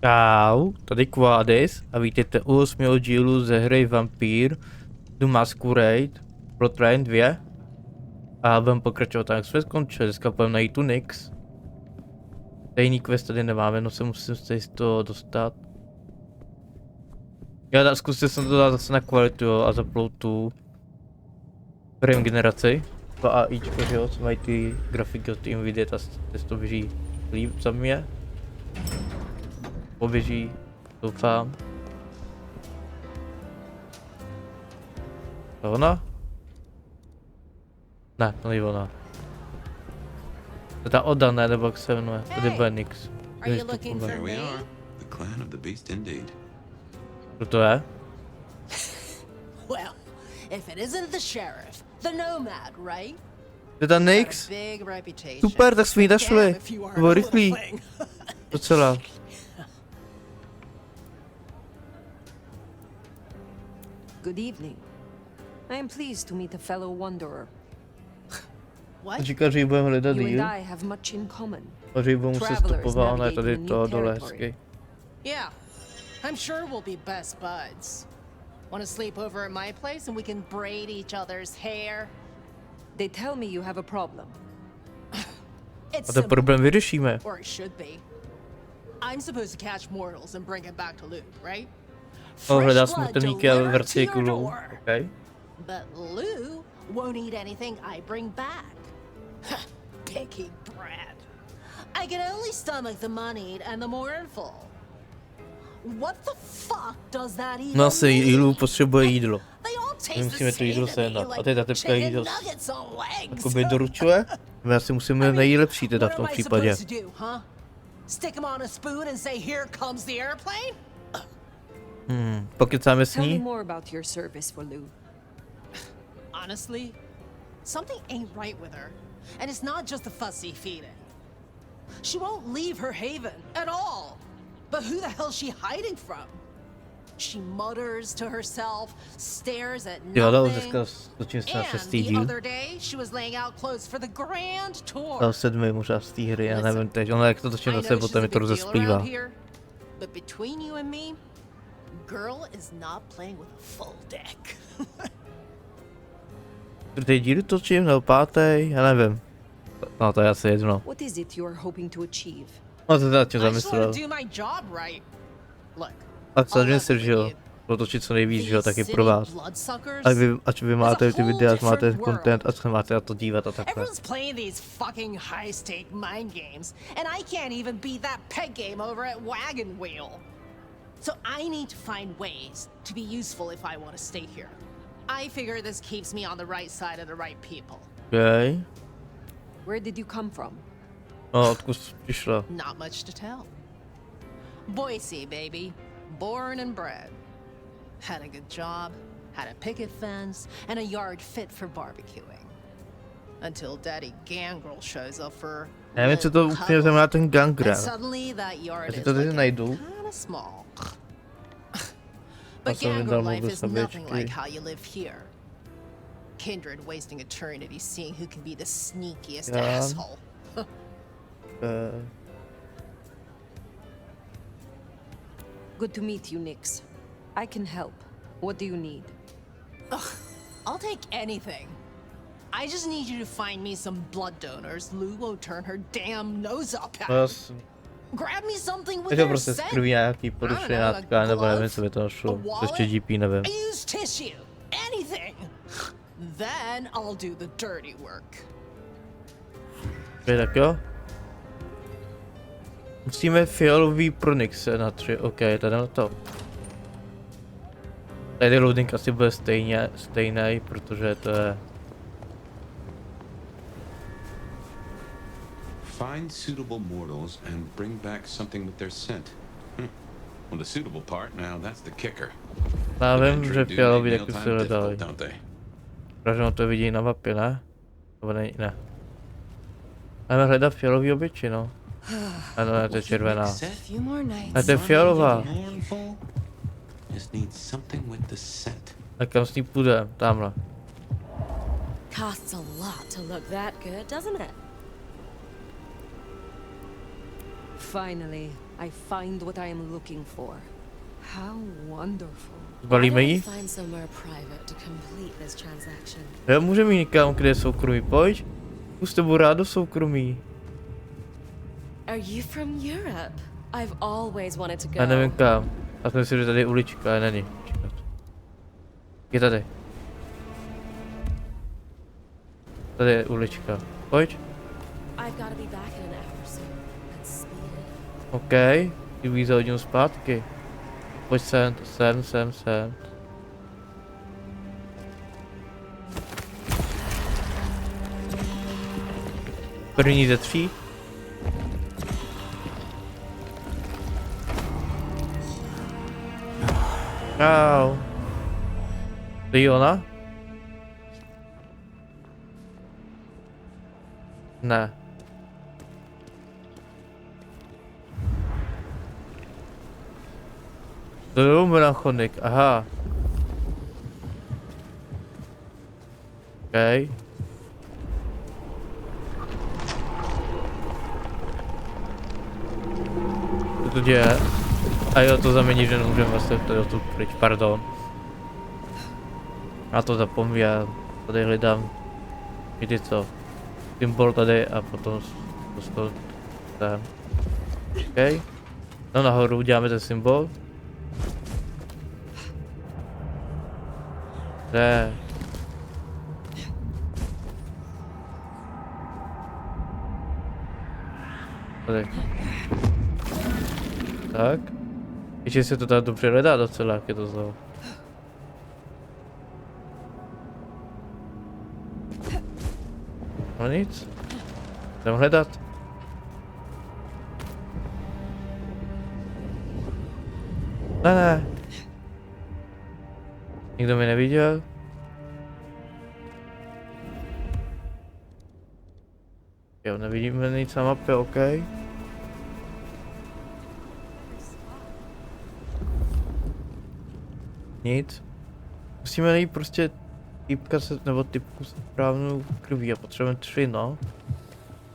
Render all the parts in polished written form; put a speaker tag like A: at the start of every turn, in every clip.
A: Čau, tady Quadis a vítejte u 8. dílu ze hry Vampír do Masquerade Bloodlines 2 a budeme pokračovat tak, jsme skončili, dneska budeme najít tu Nix. Stejný quest tady nemáme, no se musím z toho dostat. Já zkusil jsem to dát zase na kvalitu, jo, a zapnout tu první generaci 2 AIčko, že jo, co mají ty grafiky od tím vidět a to běží líp za mě. Poběží, doufám. To ona? Ne, to není ona. To ta Oda, ne, nebo jak se jmenuje, tady bude Nix. Kdo to je? To je ta Nix? Super, tak jsme ji našli. To bylo rychlý. Docela.
B: Good evening. I am pleased to meet a fellow wanderer.
A: Říká, že ji budeme hledat díl.
B: I have much in common.
A: A že ji budeme muset stopovat, ona je tady to dole hezky.
C: Yeah, I'm sure we'll be best buds. Want to sleep over at my place and we can braid each other's hair?
B: They tell me you have a problem.
A: A ten problém vyřešíme.
C: Or it should be. I'm supposed to catch mortals and bring it back to loot, right?
A: Hledá smrtelníky a vrcí k Lou. Okay.
C: But Lou won't eat anything I bring back. Picky brat. I can only stomach the moneyed and the mournful. What the fuck does that even
A: No asi Lou potřebuje jídlo.
C: My
A: musíme to jídlo sehnat. A teď ta typka jídlo jakoby doručuje. My asi musíme nejlepší teda v tom případě.
C: Stick him on a spoon and say here comes the airplane?
A: Pokecáme s ní?
C: Honestly, something ain't right with her. And it's not just the fussy feeding. She won't leave her haven at all. But who the hell is she hiding from? She mutters to herself, stares at nothing. And the other day, she was laying out clothes for the grand tour.
A: Dal 7 možná z té hry, já nevím teď. Ona jak to točí na sebe, potom mi to rozesplývá.
C: But between you and me, girl is not playing with a full deck.
A: Ty díly točím, nebo pátý, já nevím. No to je asi jedno.
B: What is it you are hoping to achieve?
A: No to teda tím zamyslel. A samozřejmě si, že jo, točit co nejvíc, že jo, taky pro vás. A vy, ať vy máte ty videa, máte content, ať se máte na to dívat a takhle.
C: So I need to find ways to be useful if I want to stay here. I figure this keeps me on the right side of the right people.
A: Okay.
B: Where did you come from?
A: No, odkud přišla?
C: Not much to tell. Boise, baby. Born and bred. Had a good job, had a picket fence, and a yard fit for barbecuing. Until Daddy Gangrel shows up for
A: nevím, co to úplně znamená ten Gangrel.
C: Suddenly that yard
A: is
C: kinda small. But Gangrel life is nothing like how you live here. Kindred wasting eternity seeing who can be the sneakiest asshole.
B: Good to meet you, Nix. I can help. What do you need?
C: I'll take anything. I just need you to find me some blood donors. Lou won't turn her damn nose up at. Grab me something with her
A: prostě
C: scent.
A: skrví nějaký porušený nátka, nebo nevím, co by to šlo. Ještě GP, nevím.
C: Use tissue. Anything. Then I'll do the dirty work.
A: Tak jo. Musíme fialový pro Nixe na 3, ok, tady na to. Tady loading asi bude stejný, protože to je...
D: Find suitable mortals and bring back something with their scent. Well, the suitable part, now that's the kicker.
A: Já vím, že fialový taky se hledali. Protože to vidí na mapě, ne? Nebo ne. Máme hledat fialový obyčej, no. Ano, ne, to je červená. A to je fialová. A kam s ní půjdem? Tamhle.
E: Costs a lot to look that good, doesn't it?
B: Finally, I find what I am looking for. How wonderful.
A: Zbalíme ji?
E: Find somewhere private to complete this transaction.
A: Jo, můžeme jít někam, kde je soukromí, pojď. Jdu s tebou rád do soukromí.
E: Are you from Europe? I've always wanted to go.
A: Já nevím kam. A jsem si, že tady je ulička, ale není. Čekat. Je tady. Tady je ulička. Pojď.
E: I've got to be back in an hour, so let's speed it up.
A: OK. Ty víc za hodinu zpátky. Pojď sem. První ze 3. Čau. To je ona? Ne. To je melancholik, aha. OK. Co to děje? A jo, to znamení, že nemůžeme vlastně tady tu pryč, pardon. Já to zapomněl. Tady hledám. Víte co? Symbol tady a potom to tam. OK. No nahoru uděláme ten symbol. Ne. Tady. Tak. Ještě se to tak dobře hledá docela, jak je to znovu. No nic. Jdem hledat. Ne. Nikdo mě neviděl. Jo, nevidíme nic na mapě, OK. Nic. Musíme najít prostě typka se, nebo typku se správnou krví a potřebujeme 3, no.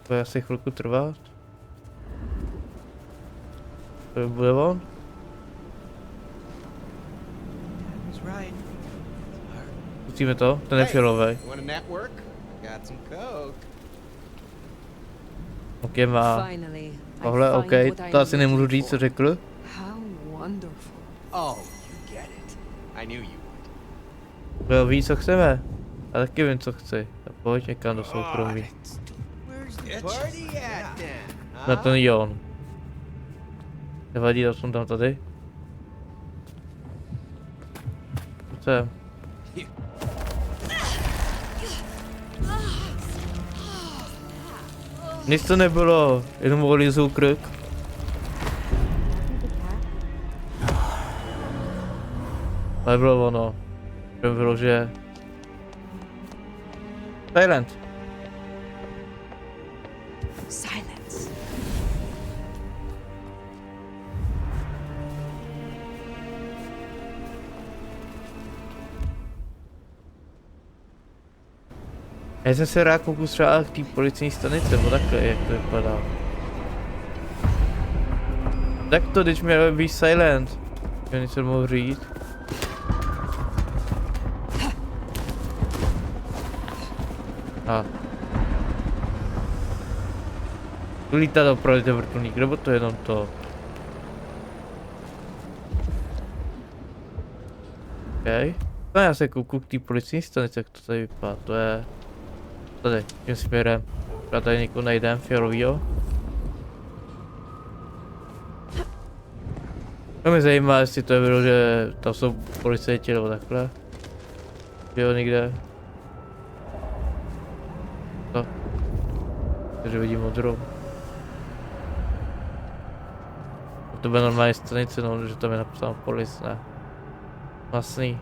A: To je asi chvilku trvat. To bude on? Zkusíme to, ten je fialový. OK, má. Tohle, OK, to asi nemůžu říct, co řekl. Jo, ví, co chceme. Já taky vím, co chci. Tak pojď někam do soukromí. Na ten Jon. Nevadí, já jsem tam tady. Co? Nic to nebylo, jenom olizou krk. Ale bylo ono. Bylo, že... Silent.
B: Silence.
A: Já jsem se rád koukal třeba k té policijní stanici, nebo takhle, jak to vypadá. Tak to, když měl být silent. Já něco mohl říct. A. Lítá to pro ten vrtulník, nebo to je jenom to? OK. No já se kouknu k té policijní stanici, jak to tady vypadá, to je... Tady, tím směrem. Já tady někoho najdem, fialovýho. To mě zajímá, jestli to je bylo, že tam jsou policajti nebo takhle. Jo, někde. To. Takže vidím modrou. To bude normální stanice, no, že tam je napsáno polic, ne. Masný.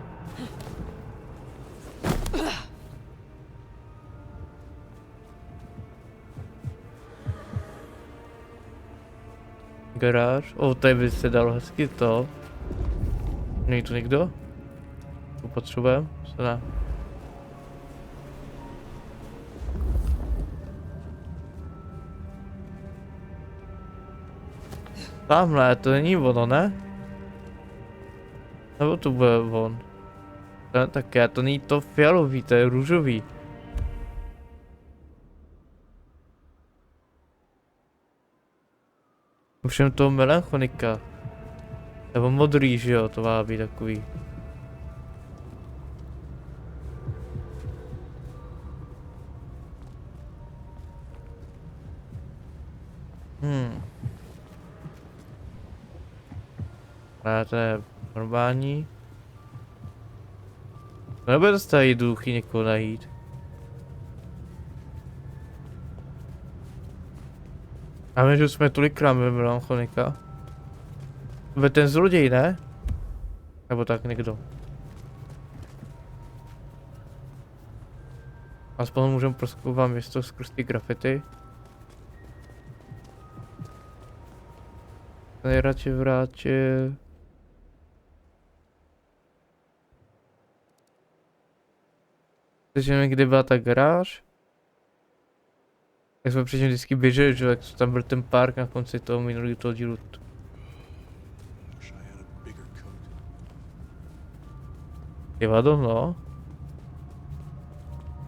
A: Garáž. Tady by se dalo hezky to. Není tu nikdo? Tu potřebujeme? Se ne. Tamhle, to není ono, ne? Nebo to bude on? To také, to není to fialový, to je růžový. Všem toho melanchonika. Nebo modrý, že jo, to má být takový. A to je normální. To nebude dostat duchy někoho najít. A my, že jsme tolikrát ve melanchonika. To bude ten zloděj, ne? Nebo tak někdo. Aspoň můžeme prozkoumat město skrz ty grafity. Nejradši vrátil. Takže kde byla ta garáž? Jak jsme předtím vždycky běželi, že jak tam byl ten park na konci toho minulého toho dílu. Divadlo, no.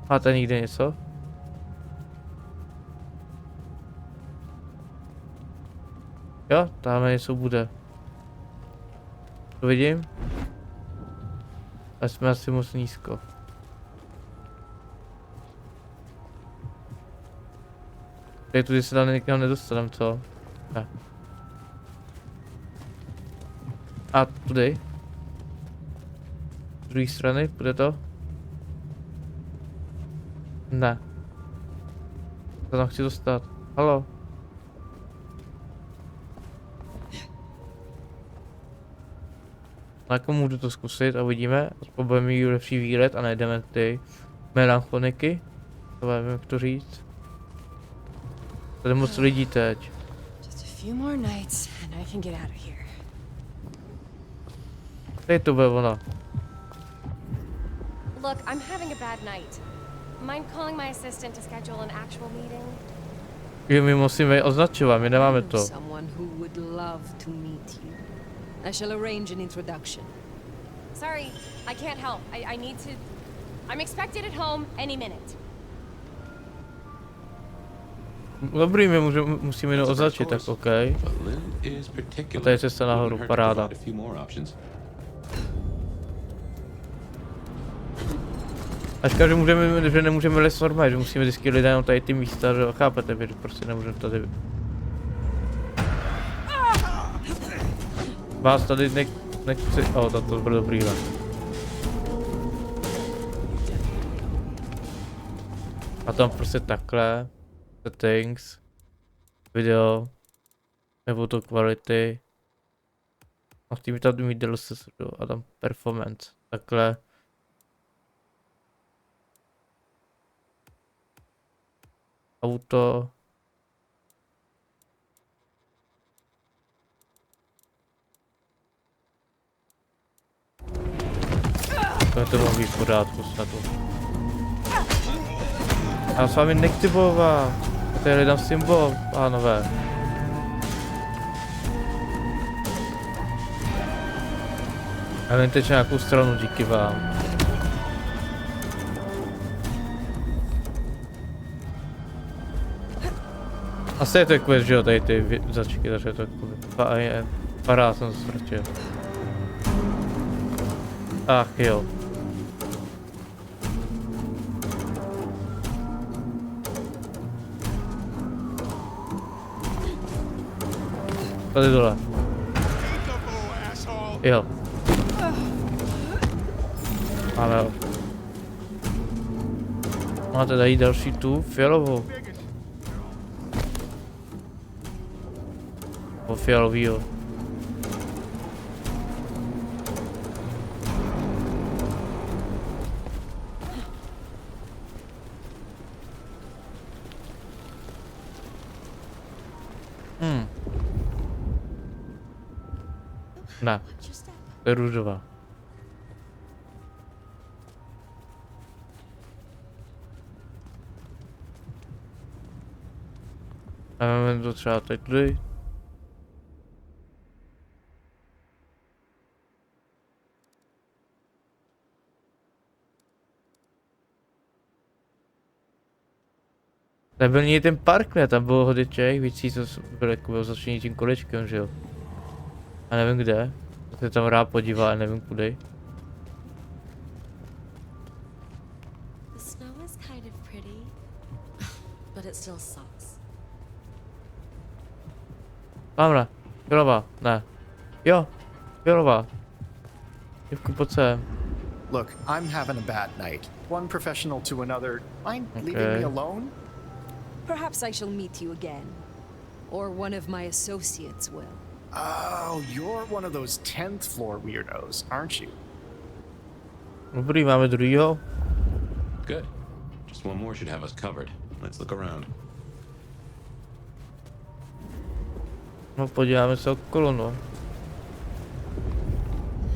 A: Máte někde něco? Jo, tam něco bude. To vidím. A jsme asi moc nízko. Tady tudy se tam někam nedostaneme, co? Ne. A tudy? Z druhé strany, bude to? Ne. To tam chci dostat. Halo? Na jako můžu to zkusit a uvidíme. Aspoň budeme mít lepší výlet a najdeme ty melanchoniky. To nevím, jak to říct. Tady moc lidí teď.
E: Just a few more nights and I can get out of here.
A: Tady to bude ona.
E: Look, I'm having a bad night. Mind calling my assistant to schedule an actual meeting?
A: Jo, my musíme označovat, my nemáme
B: I know
A: to.
B: someone who would love to meet you. I shall arrange an introduction.
E: Sorry, I can't help. I need to... I'm expected at home any minute.
A: Dobrý, my musíme jenom označit, tak OK. A tady je cesta nahoru, paráda. Ačka, že nemůžeme les normálně, že musíme vždycky lidé jenom tady ty místa, že chápete, že prostě nemůžeme tady... Vás tady nechci... to bylo dobrý, ne? A tam prostě takhle. Settings. Video. Nebo to kvality. A v tím tady mít DLC a tam performance. Takhle. Auto. To má být v pořádku snad. Já s vámi nechci bojovat. Tady dám symbol, pánové. Já vím teď nějakou stranu, díky vám. Asi je to quest, že jo, tady ty začky, takže je to parád jsem se ztratil. Ach jo. Tady dole. Jo. Máme ho. Máte tady další tu fialovou. O fialovýho. Ne, to je růžová. A máme to třeba tady. Nebyl ani ten park, ne? Tam bylo hodně těch věcí, co bylo jako začíní tím kolečkem, že jo? A nevím kde. Se tam rád podívá, nevím kudy.
E: The snow is kind of pretty, but it still sucks.
A: Tamhle. Fialová. Ne. Jo. Fialová. Děvku, pojď sem.
F: Look, I'm having a bad night. One professional to another. Mind leaving me
A: Okay.
F: alone?
B: Perhaps I shall meet you again. Or one of my associates will.
F: Oh, you're one of those 10th floor weirdos, aren't you?
A: Dobrý, máme druhýho.
D: Good. Just one more should have us covered. Let's look around.
A: No, podíváme se okolo, no.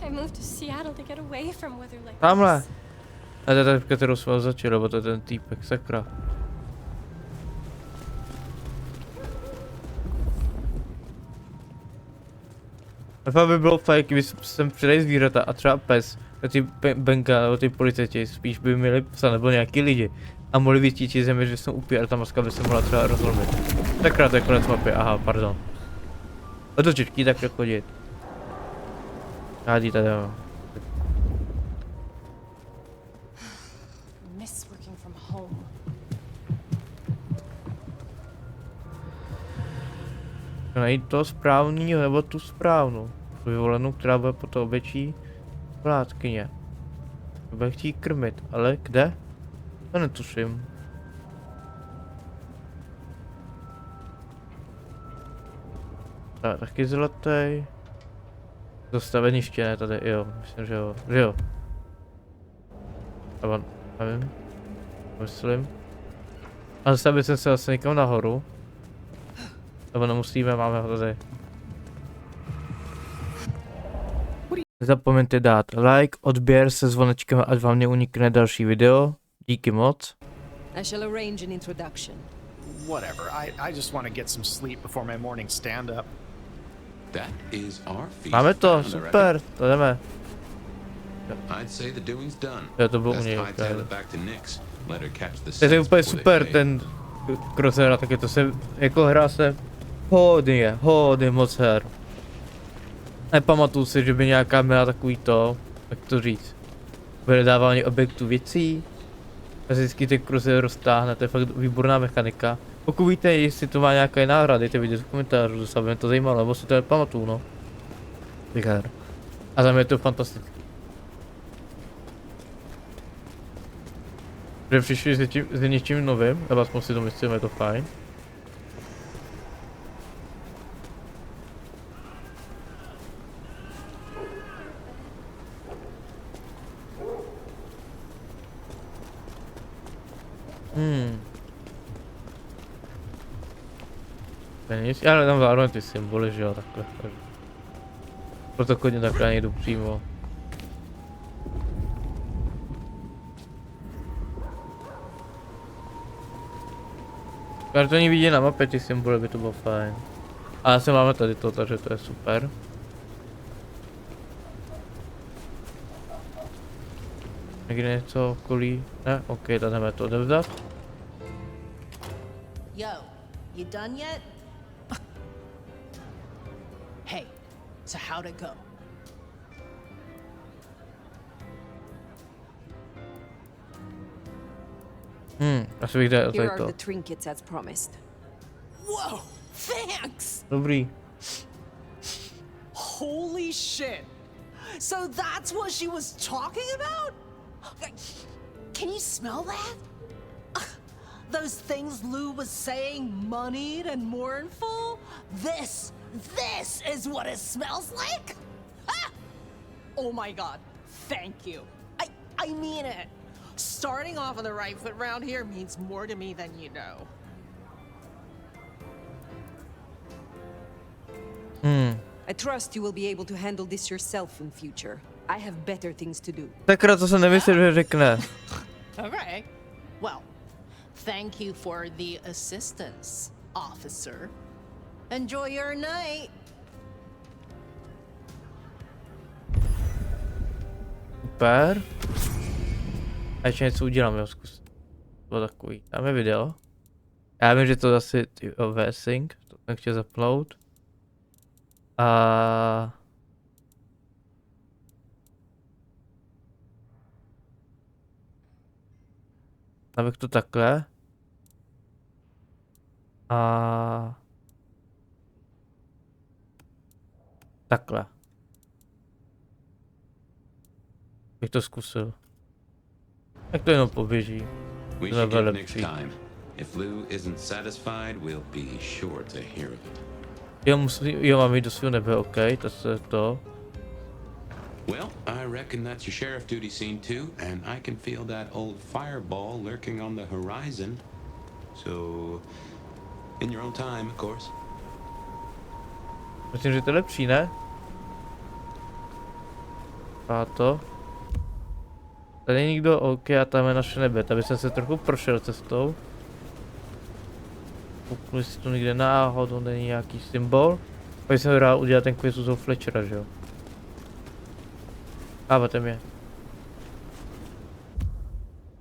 E: I moved to Seattle to get away from weather like
A: Tamhle.
E: this.
A: A to je ta, kterou jsme začali, nebo to je ten týpek, sakra. A by bylo fajn, kdyby jsem přidali zvířata a třeba pes, a ty benka nebo ty policajti spíš by měli psa nebo nějaký lidi a mohli vytíčit zemi, že jsem upí a ta maska by se mohla třeba rozlomit. Sakra, to je konec mapy, aha, pardon. O to těžký takhle chodit. Hádí tady, jo.
C: Miss working from home.
A: Najít toho správného nebo tu správnou. Tu vyvolenou, která bude po to větší vládkyně. Bude chtít krmit, ale kde? To netuším. Tak, taky zlatý. Zastaveniště, ne tady, jo, myslím, že jo, že jo. Nebo, nevím. Myslím. A zastavil jsem se vlastně někam nahoru. Nebo nemusíme, máme ho tady. Nezapomeňte dát like, odběr se zvonečkem, ať vám neunikne další video. Díky moc.
B: I shall arrange an introduction.
F: Whatever. I just want to get some sleep before my morning stand up.
D: That is our feast.
A: Máme to,
D: round, I
A: super,
D: reckon.
A: to jdeme.
D: I'd say the doing's done.
A: Jo, to byl u
D: Best
A: něj,
D: hightail
A: ok.
D: it back to Nick's. Let her catch the
A: To je
D: sense
A: úplně
D: before they
A: super,
D: fade.
A: ten Crosshair, taky to se, jako hra se hodně moc her. Nepamatuju si, že by nějaká měla takový to, jak to říct, vyhledávání objektů věcí. A vždycky ten Crosshair roztáhne, to je fakt výborná mechanika. Pokud víte, jestli to má nějaké náhrady, ty vidíte v komentáři, zase by mě to zajímalo, nebo si to nepamatuju, no. Těch her. A za mě je to fantastické. Že přišli s něčím novým, nebo aspoň si to myslím, je to fajn. To je nic, ale tam zároveň ty symboly, že jo, takhle. Proto chodně takhle nejdu přímo. Když to není vidět na mapě, ty symboly, by to bylo fajn. A zase máme tady to, takže to je super. Někde něco okolí? Ne? OK, tak jdeme to odevzdat.
C: Yo, you done yet? Hey, so how'd it go?
A: Asi bych dal
B: Here
A: tady
B: are
A: to.
B: the trinkets as promised.
C: Whoa, thanks!
A: Dobrý.
C: Holy shit! So that's what she was talking about? Can you smell that? Those things Lou was saying, moneyed and mournful? This is what it smells like? Ah! Oh my god, thank you. I mean it. Starting off on the right foot round here means more to me than you know.
B: I trust you will be able to handle this yourself in future. I have better things to do.
A: Sakra, to jsem nemyslel, že řekne.
C: Okay. Well, thank you for the assistance, officer. Enjoy your night.
A: Super. A ještě něco udělám, jo, zkus. To takový. Dáme video. Já vím, že to asi V-Sync, to jsem chtěl zapnout. A... abych to takhle. A... takhle. Bych to zkusil. Jak to jenom poběží.
D: We
A: To
D: should
A: bude
D: give Nick
A: lepší.
D: time. If Lou isn't satisfied, we'll be sure to hear of it.
A: Jo, mám jít do svého nebe, OK, to se to.
D: Well, I reckon that's your sheriff duty scene too, and I can feel that old fireball lurking on the horizon. So, in your own time, of course.
A: Myslím, že to je lepší, ne? A to. Tady je nikdo, OK, a tam je naše nebe, tady jsem se trochu prošel cestou. Kouknu, jestli tu někde náhodou není nějaký symbol. Pak jsem rád udělat ten quiz u toho Fletchera, že jo? Káva mě.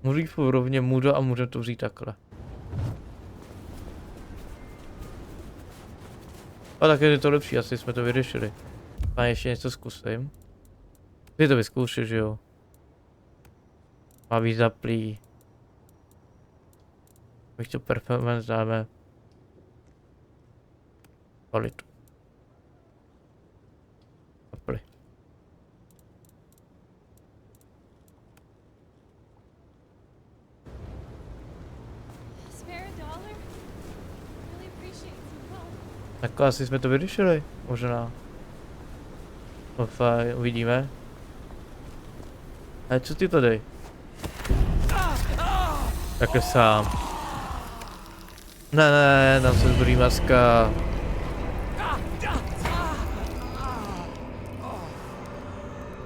A: Můžu jít rovně můžu a můžeme to vzít takhle. A tak je to lepší, asi jsme to vyřešili. A ještě něco zkusím. Ty to vyzkoušíš, že jo? Má být zaplý. Bych to performance dáme. Kvalitu. Zaplý.
E: Spare a dollar? Really appreciate some help.
A: Tak asi jsme to vyřešili, možná. No fajn, uvidíme. A co ty tady? Takhle sám. Ne, nám se zbrý maska.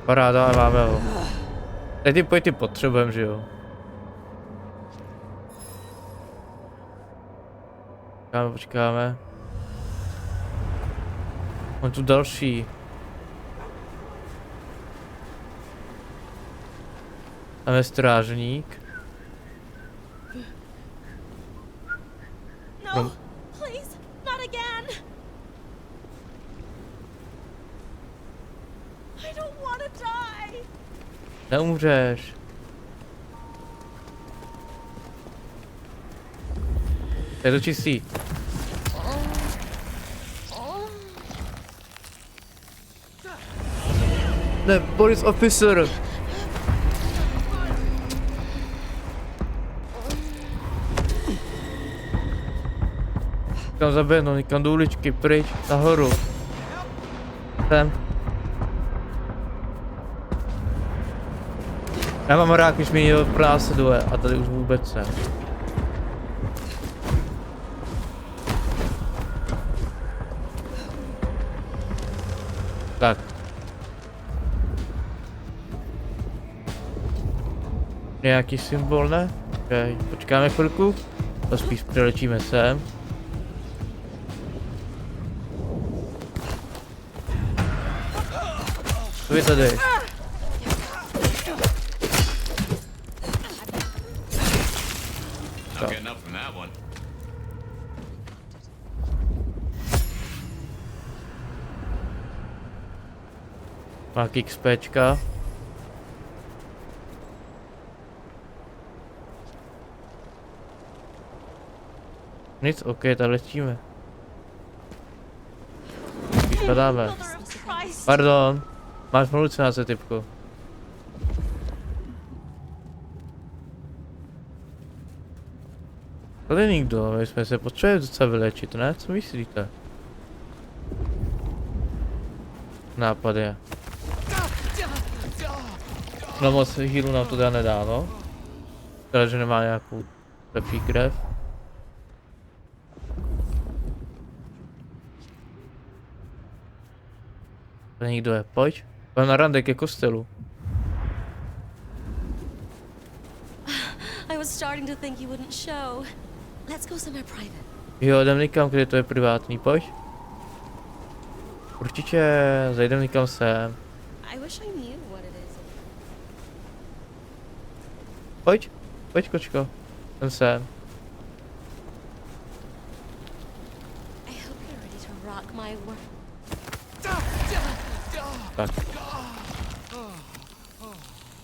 A: Paráda, máme ho. Teď ty pojď, ty potřebujeme, že jo? Počkáme. On tu další. Tam je strážník.
E: No, please, not again. I don't want to die.
A: Neumřeš. Je to čistý. Ne, police officer. Kam zaběhnout, někam do uličky, pryč, nahoru. Sem. Já mám rád, když mě někdo pronásleduje a tady už vůbec ne. Tak. Nějaký symbol, ne? Okay. Počkáme chvilku. To spíš přelečíme sem. Co je tady?
D: Not getting up from that one.
A: Má XPčka. Nic, OK, tady letíme. Vypadáme. Pardon, máš mluvice na se, typku. Tady nikdo, my jsme se potřebovali docela vylečit, ne? Co myslíte? Nápad je. No moc healu nám to teda nedá, no. Teda, že nemá nějakou lepší krev. Tady nikdo je, pojď. Pojď na rande ke kostelu.
E: I was starting to think you wouldn't show. Let's go somewhere private.
A: Jo, jdem někam, kde to je privátní, pojď. Určitě, zajdem někam sem.
E: I wish I knew what it is.
A: Pojď, pojď kočko. Jdem sem.
E: my word.
A: Tak.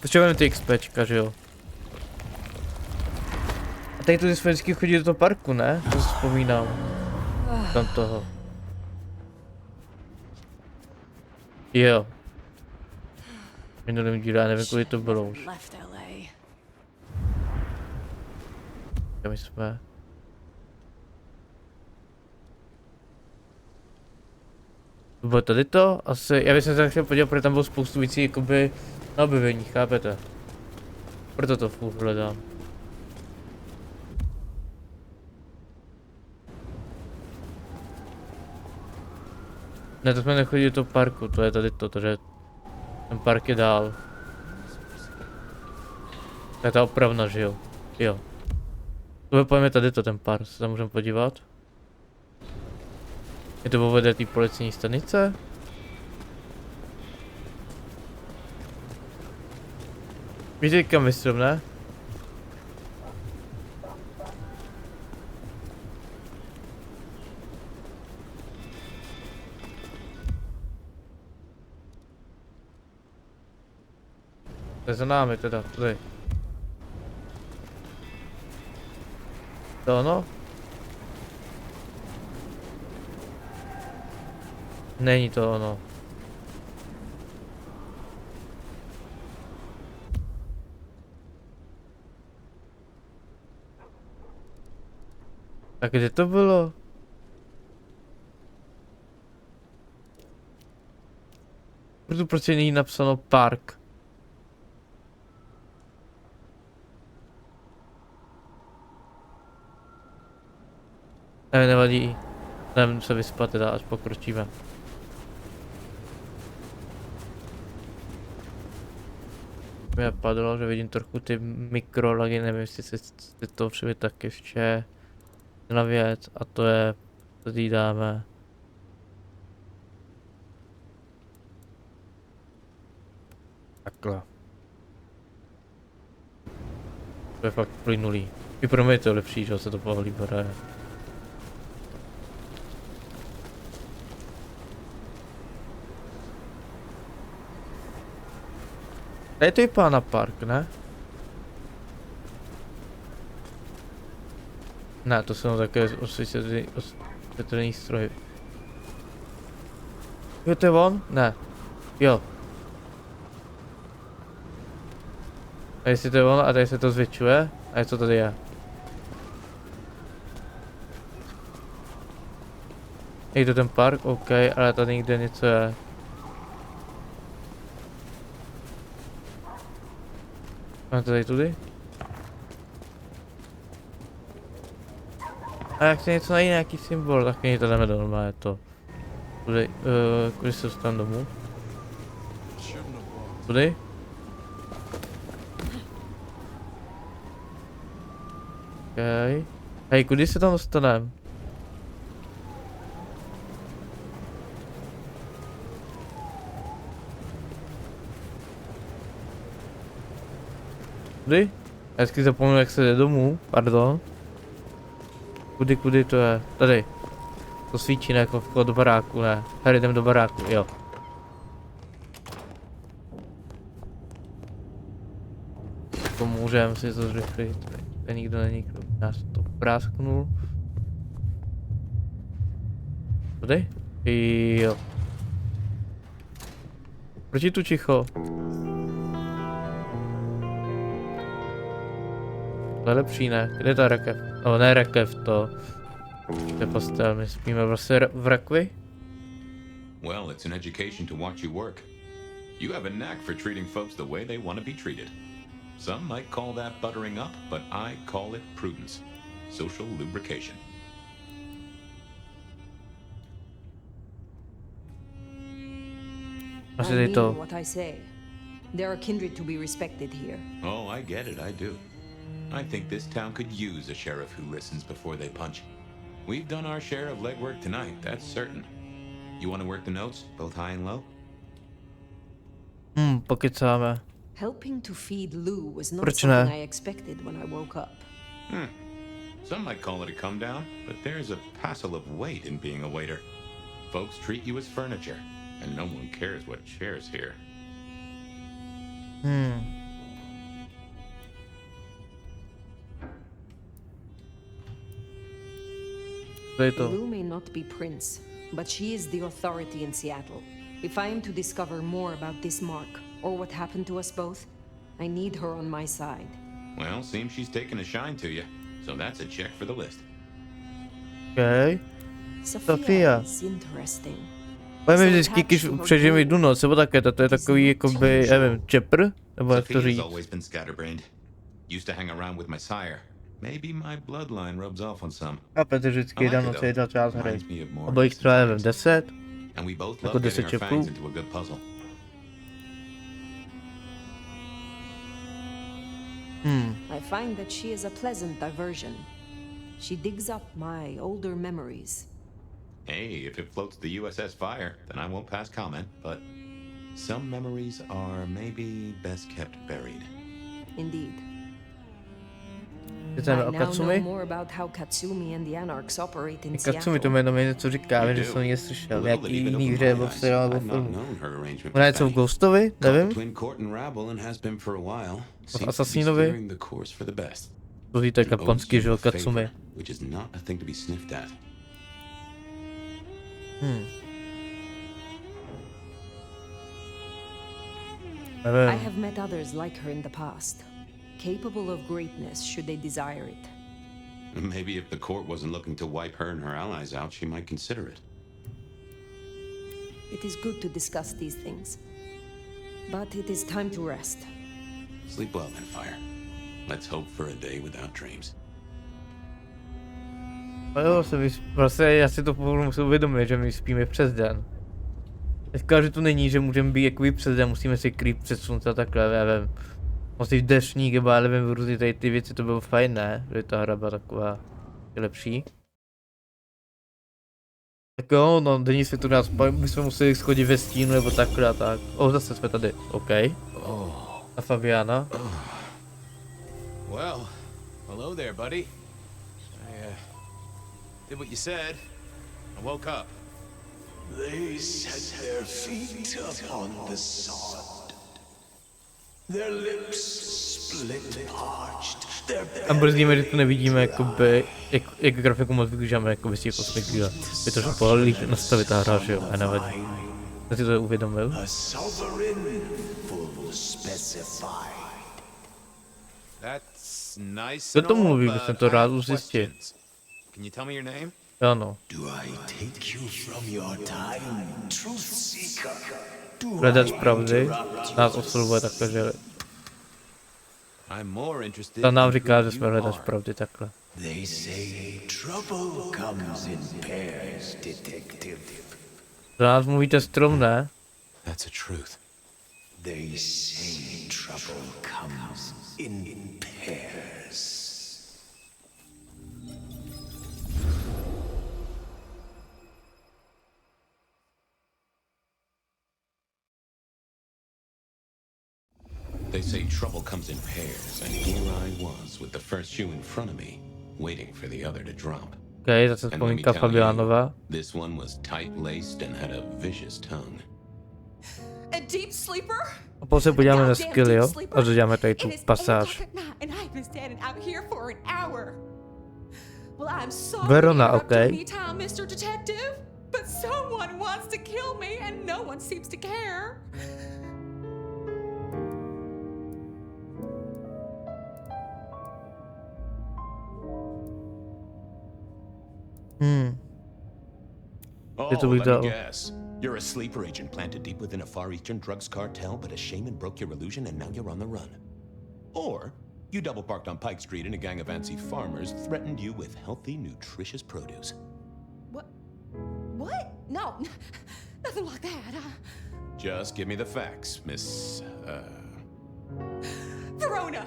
A: Potřebujeme ty XPčka, že jo? A tady tu jsme vždycky chodili do toho parku, ne? To si vzpomínám. Tam toho. Jo. Minulým díle, já nevím, kolik to bylo už.
E: Left LA.
A: Kam jsme? To bylo tady to? Asi, já bych se chtěl podívat, protože tam bylo spoustu věcí jakoby na objevení, chápete? Proto to furt hledám. Ne, to jsme nechodili do toho parku, to je tady to, takže ten park je dál. To je ta opravna, že jo? Jo. To pojďme tady to, ten park, se tam můžeme podívat. Je to povede té policijní stanice? Víte, kam vystrům, ne? To je za námi teda, tady. To ono? Není to ono. Tak kde to bylo? Proto prostě není napsáno park. Ne, nevadí. Jdem se vyspat teda, až pokročíme. Mě padlo, že vidím trochu ty mikrolagy, nevím, jestli si to všimli tak ještě jedna věc, a to je, tady dáme. Takhle. To je fakt plynulý. I pro mě je to lepší, že se to povolí bere. Tady to vypadá na park, ne? Ne, to jsou také osvětlený stroje. Jo, to je on? Ne. Jo. A jestli to je on a tady se to zvětšuje? A co tady je? Je to ten park? OK, ale tady někde něco je. Máme to tady tudy? A jak se něco najde, nějaký symbol, tak mě to jdeme do normálně to. Tudy, kudy se dostanu domů? Tudy? OK. Hej, kudy se tam dostaneme? Kudy? Já vždycky zapomenu, jak se jde domů, pardon. Kudy to je? Tady. To svíčí, ne, jako vchod do baráku, ne. Tady jdem do baráku, jo. Můžeme si to zrychlit. Tady nikdo není, kdo nás to prásknul. Tady? Jo. Proč je tu ticho? To je lepší, ne? Kde je ta rakev? No, ne rakev, to je postel, my spíme vlastně v rakvi?
D: Well, it's an education to watch you work. You have a knack for treating folks the way they want to be treated. Some might call that buttering up, but I call it prudence. Social lubrication.
B: I mean what I say. There are kindred to be respected here.
D: Oh, I get it, I do. I think this town could use a sheriff who listens before they punch. We've done our share of legwork tonight, that's certain. You want to work the notes, both high and low?
A: Pokecáme.
B: Helping to feed Lou was not
A: Proč
B: something
A: ne?
B: I expected when I woke up.
D: Some might call it a come down, but there's a passel of weight in being a waiter. Folks treat you as furniture, and no one cares what shares here.
B: Lou may not be Prince, but she is the authority in Seattle. If I am to discover more about this mark, or what happened to us both, I need her on my side.
D: Well, seems she's taken a shine to you, so that's a check for the list.
A: Okay.
B: Sophia is interesting.
A: Budeme vždycky, když přežijeme jednu noc, nebo také, to je takový, jakoby, nevím, čepr? Nebo jak to
D: Sophia's
A: říct?
D: always been scatterbrained. Used to hang around with my sire. Maybe my bloodline rubs off on some.
A: Chápete, vždycky jedna noc je jedna část hry. Oba jich třeba, nevím, 10?
D: And we both
A: Jako
D: love
A: 10
D: getting our
A: čepů.
D: fangs into a good puzzle.
B: I find that she is a pleasant diversion. She digs up my older memories.
D: Hey, if it floats the USS Fire, then I won't pass comment, but some memories are maybe best kept buried.
B: Indeed. I
A: Chceme
B: now
A: o
B: know
A: Katsumi?
B: more about how Katsumi and the Anarchs operate in
A: Katsumi, to
B: Seattle.
A: jméno mi něco říká, vím, že jsem ji slyšel. Nějaký jiný hře nebo v seriálu nebo filmu. Ona je co v Ghostovi? Nevím. V Assassinovi? To ví, to je japonský, že jo, Katsumi.
B: I
A: Nevím.
B: have met others like her in the past, capable of greatness should they desire it.
D: Maybe if the court wasn't looking to wipe her and her allies out, she might consider it.
B: It is good to discuss these things, but it is time to rest.
D: Sleep well then, Fire. Let's hope for a day without dreams.
A: Jo, vlastně já si to pomalu musím uvědomit, že my spíme přes den. Teďka, že to není, že můžeme být jakoby přes den, musíme si krýt před slunce a takhle, já nevím. Vlastně dešník, nebo já nevím, různý tady ty věci, to bylo fajn, ne? Že ta hra byla taková lepší. Tak jo, no, denní světu nás, my jsme museli schodit ve stínu, nebo takhle a tak. Zase jsme tady, OK. A Fabiana.
G: Well, hello there, buddy. I did what you said. I woke up.
H: They set their feet upon the sod. Their lips split parched. Their
A: A brzdíme, že to nevidíme, jakoby, jak grafiku moc využíváme, jakoby z těch posledních dílů. By to šlo líp nastavit ta hra, že jo, a nevadí. Já si to uvědomil.
H: a sovereign full specified.
G: That's nice.
A: Kdo
G: and
A: to
G: all,
A: mluví,
G: but
A: bychom to
G: I
A: rád
G: have
A: zjistil.
G: questions. Can you tell me your name?
A: Ano.
H: Do I take you from your time, truth seeker? Do
A: Hledač
H: I
A: pravdy
H: interrupt
A: nás
H: your
A: oslovuje takhle, že
G: I'm more interested.
A: ta nám
G: in
A: říká,
G: who
A: že jsme
G: you
A: hledač
G: are.
A: pravdy takhle.
H: They say trouble comes in pairs, detective.
A: Za nás mluvíte strom, ne?
G: That's a truth.
H: They say trouble comes in pairs.
D: They say trouble comes in pairs, and here I was with the first shoe in front of me, waiting for the other to drop.
A: OK, zase
D: And let me
A: vzpomínka
D: tell you,
A: Fabiánova.
D: this one was tight-laced and had a vicious tongue.
I: A deep sleeper?
A: A potom se podíváme na
I: Goddamn
A: skilly,
I: deep
A: jo?
I: sleeper.
A: A doděláme tady tu
I: And it's
A: pasáž.
I: 8 o'clock at night, and I've been standing out here for an hour. Well, I'm sorry
A: Verona,
I: to interrupt your
A: okay.
I: me time, Mr. Detective, but someone wants to kill me, and no one seems to care.
A: Je to
D: Oh,
A: bych
D: let me
A: dal.
D: guess. You're a sleeper agent planted deep within a Far Eastern drugs cartel, but a shaman broke your illusion and now you're on the run. Or you double parked on Pike Street and a gang of antsy farmers threatened you with healthy, nutritious produce.
I: What? What? No, nothing like that.
D: Just give me the facts, Miss,
I: Verona.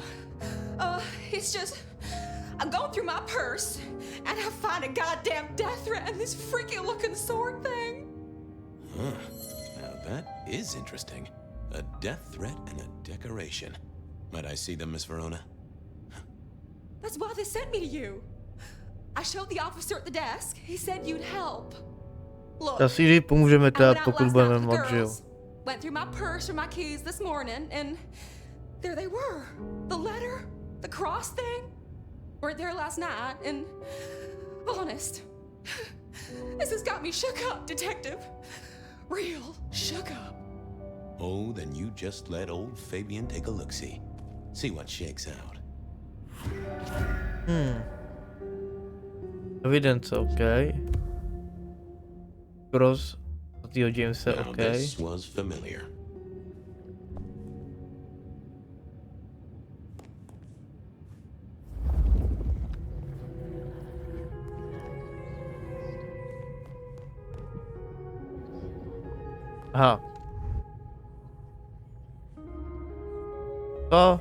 I: It's just, I'm going through my purse, and I find a goddamn death threat and this freaky-looking sword thing.
D: Huh. Now that is interesting. A death threat and a decoration. Might I see them, Miss Verona?
I: That's why they sent me to you. I showed the officer at the desk. He said you'd help. Look,
A: Asi, že pomůžeme
I: I
A: teda,
I: went out
A: pokud
I: last night
A: budeme
I: with the
A: moc, že jo.
I: girls. Went through my purse for my keys this morning, and there they were. The letter, the cross thing, weren't there last night, and honest, this has got me shook up, detective. Real shook up.
D: Oh, then you just let old Fabian take a look-see. See what shakes out.
A: Evidence, OK. Cross od týho Jamesa,
D: Now,
A: OK.
D: this was familiar.
A: Aha. To.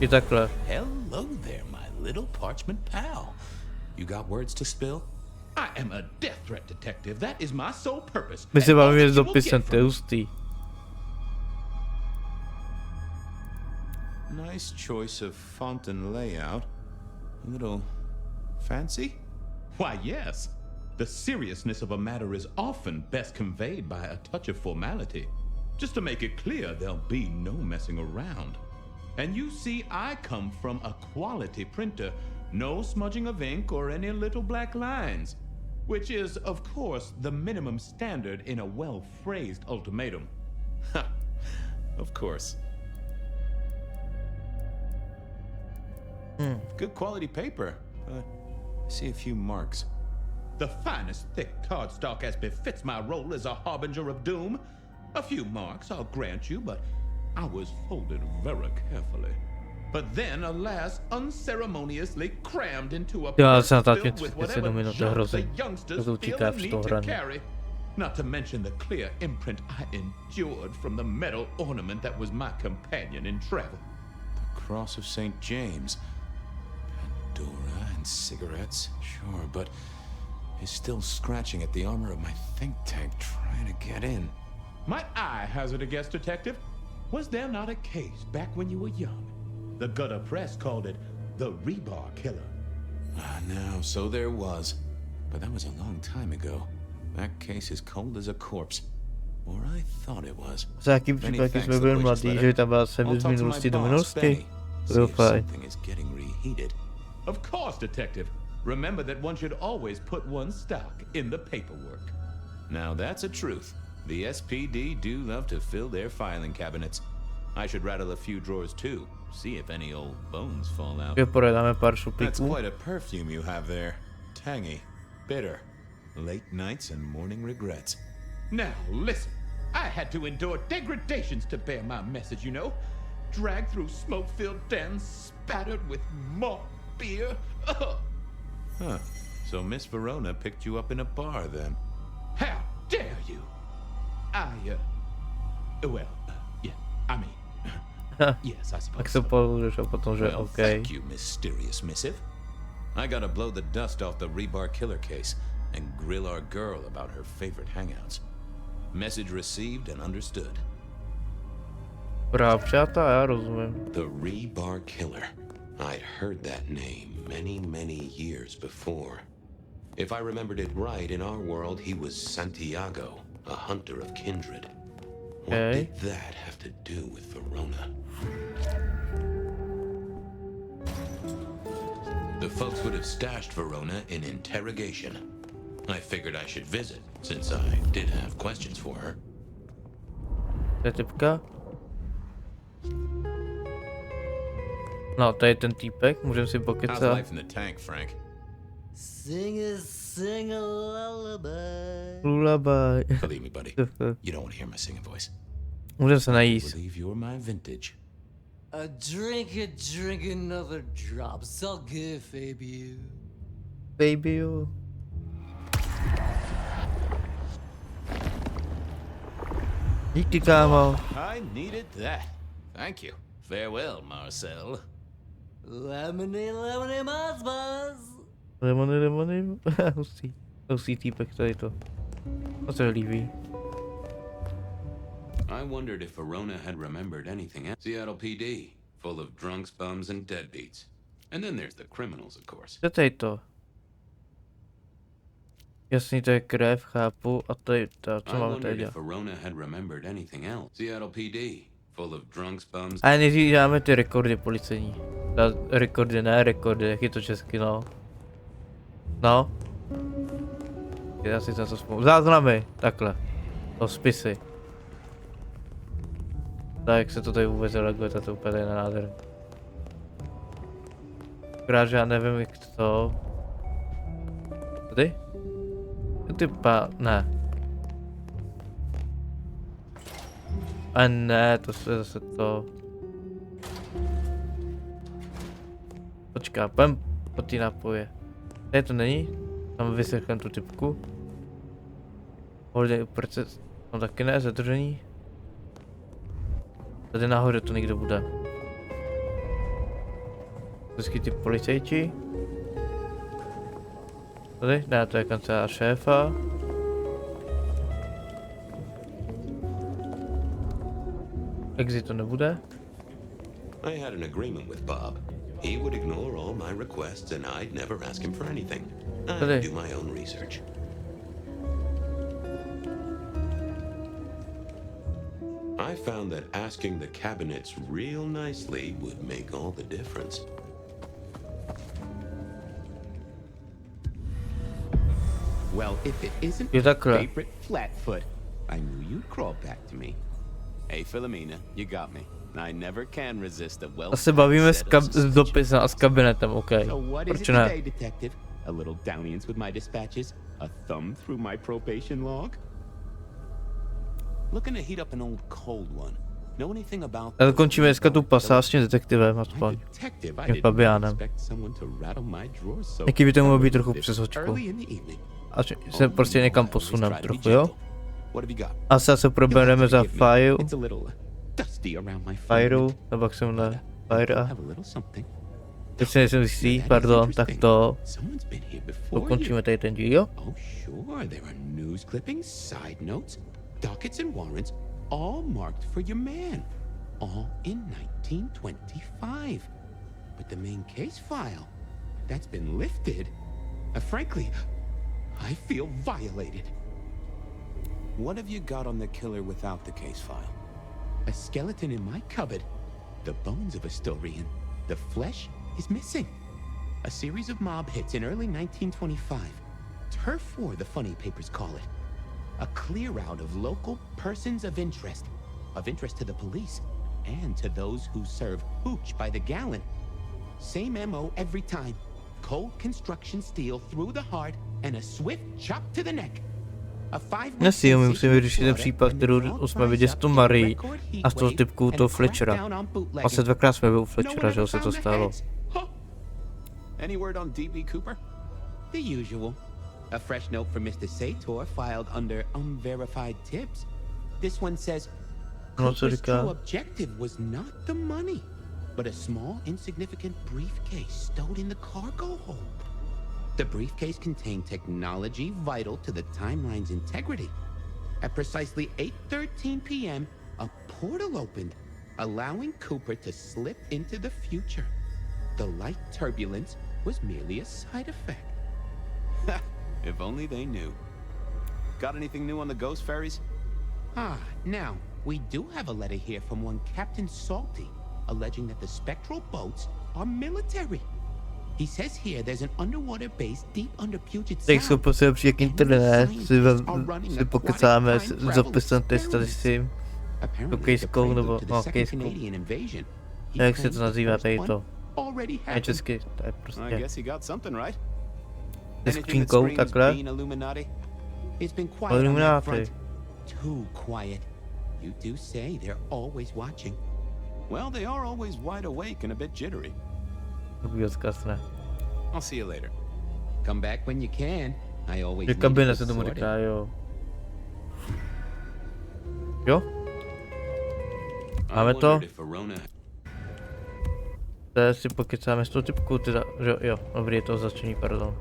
A: I takhle.
D: Hello there, my little parchment pal. You got words to spill?
J: I am a death threat detective. That is my sole purpose.
A: My se
J: And all
A: bavíme
J: that
A: s
J: you will
A: dopisem,
J: get
A: to je
J: from
A: hustý.
D: Nice choice of font and layout. A little fancy?
J: Why, yes. The seriousness of a matter is often best conveyed by a touch of formality. Just to make it clear, there'll be no messing around. And you see, I come from a quality printer. No smudging of ink or any little black lines. Which is, of course, the minimum standard in a well-phrased ultimatum.
D: Ha! Of course. Good quality paper. I see a few marks.
J: The finest thick cardstock as befits my role as a harbinger of doom. A few marks, I'll grant you, but I was folded very carefully. But then, alas, unceremoniously crammed into a
A: Já
J: purse
A: se natáčím
J: filled with
A: 37
J: whatever
A: minut, to je
J: junk the
A: hrozný.
J: youngsters
A: To
J: feel
A: utíká
J: the
A: v
J: need
A: toho
J: to
A: hraní.
J: carry. Not to mention the clear imprint I endured from the metal ornament that was my companion in travel.
D: The Cross of St. James. Pandora and cigarettes, sure, but he's still scratching at the armor of my think tank trying to get in.
J: Might I hazard a guess, detective? Was there not a case back when you were young? The gutter press called it the rebar killer.
D: No, so there was. But that was a long time ago. That case is cold as a corpse. Or I thought it was.
A: Za jaký případ, když jsme byli mladí, že tam byla sem z minulosti do minulosti? To bylo fajn.
D: Something is getting reheated.
J: Of course, detective. Remember that one should always put one's stock in the paperwork.
D: Now that's a truth. The SPD do love to fill their filing cabinets. I should rattle a few drawers too. See if any old bones fall out.
A: Jo, prodáme pár
D: That's
A: šuplíků.
D: quite a perfume you have there. Tangy, bitter, late nights and morning regrets.
J: Now, listen. I had to endure degradations to bear my message, you know. Dragged through smoke-filled dens, spattered with malt beer. Ugh.
D: Huh. So Miss Verona picked you up in a bar then?
J: How dare you? Yeah, I mean, yes, I
A: Tak
J: suppose
A: se
J: so.
A: použiješ a potom, že
D: Well,
A: OK.
D: thank you, mysterious missive. I gotta blow the dust off the rebar killer case and grill our girl about her favorite hangouts. Message received and understood.
A: Bravo, přátelé, já rozumím.
D: The rebar killer. I'd heard that name many years before. If I remembered it right, in our world, he was Santiago, a hunter of kindred. What
A: Okay.
D: did that have to do with Verona? The folks would have stashed Verona in interrogation. I figured I should visit, since I did have questions for her.
A: To je typka. No, to je ten týpek, můžeme si
D: How's
A: pokecat.
D: life in the tank, Frank?
H: Sing a lullaby.
A: Lullaby.
D: Believe me, buddy, you don't want to hear my singing voice.
A: Můžeme se najíst.
D: Believe you're my vintage.
H: A drink another drop. So good, Fabian.
A: Baby, jo. Díky, kámo.
D: I needed that. Thank you. Farewell, Marcel.
H: Lemony, Mars Buzz.
A: Lemony. Hustý týpek, tady to. To se líbí.
D: I wondered if Verona had remembered anything else. Seattle PD, full of drunks, bums, and deadbeats. And then there's the criminals, of course.
A: Co je to? Jasný, to je krev, chápu, a to je to, co
D: I
A: máme tady
D: wondered
A: dělat.
D: if Verona had remembered anything else. Seattle PD, full of drunks, bums.
A: A nejdřív děláme ty rekordy policejní. Rekordy, ne rekordy, jak je to česky, no. No. Já si to vzpomínám. Záznamy, takhle. To spisy. Tak jak se to tady vůbec reaguje, to je úplně nádherné. Akorát, že já nevím, jak to... Tady? Ne. A ne, to je zase to... Počká, půjdem po ty nápoje. Tady to není? Tam vyslechneme tu typku. Hodně proces... No taky ne, zadržení. Tady nahoře to někdo bude. Vždycky ty policajti. Tady? Ne, to je kancelář šéfa. Exit to nebude.
D: I had an agreement with Bob. He would ignore all my requests and I'd never ask him for anything. I'd do my own research. I found that asking the cabinets real nicely would make all the difference.
K: Well, if it isn't
A: your
K: favorite Flatfoot, I knew you'd crawl back to me. Hey, Philomena, you got me. I never can resist a well.
A: Asi bavíme s dopisem a s kabinetem, OK.
K: So what is
A: Proč
K: it
A: ne?
K: today, detective? A little dalliance with my dispatches? A thumb through my probation log?
G: Looking to heat up an old cold one. Know anything about?
A: Ale končíme dneska tu pasáž s tím detektivem aspoň. Tím Fabiánem. Jaký by to mohlo být trochu přes hočku. A se prostě někam posunem trochu, jo? A se probereme za Fireu. Nebo jak se jmenuje? Fire. Teď si nejsem jistý, pardon, tak to ukončíme tady ten díl, jo?
K: Dockets and warrants, all marked for your man, all in 1925. But the main case file, that's been lifted. Frankly, I feel violated.
G: What have you got on the killer without the case file?
K: A skeleton in my cupboard, the bones of a Storian. The flesh is missing. A series of mob hits in early 1925. Turf war, the funny papers call it. A clear out of local persons of interest to the police, and to those who serve hooch by the gallon. Same MO every time. Cold construction steel through the heart and a swift chop to the neck.
A: Dnes si musím vyřešit ten případ, kterou jsme viděli s tou Marie a s tou typkou toho Fletchera. Vlastně dvakrát jsme byli u Fletchera, že se to stalo.
G: Any word on DB Cooper?
K: The usual. A fresh note from Mr. Sator filed under unverified tips. This one says, Cooper's true objective was not the money, but a small, insignificant briefcase stowed in the cargo hold. The briefcase contained technology vital to the timeline's integrity. At precisely 8:13 p.m., a portal opened, allowing Cooper to slip into the future. The light turbulence was merely a side effect.
G: If only they knew. Got anything new on the ghost ferries?
K: Now, we do have a letter here from one Captain Salty, alleging that the spectral boats are military. He says here there's an underwater base deep under Puget Sound.
A: Tak jsou prostě přijde k internet, si pokecáme s dopisem tady s tím. Tu kejskou, nebo no kejskou. Jak se to nazývá tady to? Ne česky, to je prostě. S skřínkou takhle. Illuminati.
K: Too quiet. You do say they're always watching.
G: Well, they are always wide awake and a bit jittery.
K: I'll see you later. Come back when you can. I always need
A: kabina se tomu říká, jo. Jo? Máme to? Teď si pokecáme s tou typkou, teda, jo, dobrý, je to začení, pardon.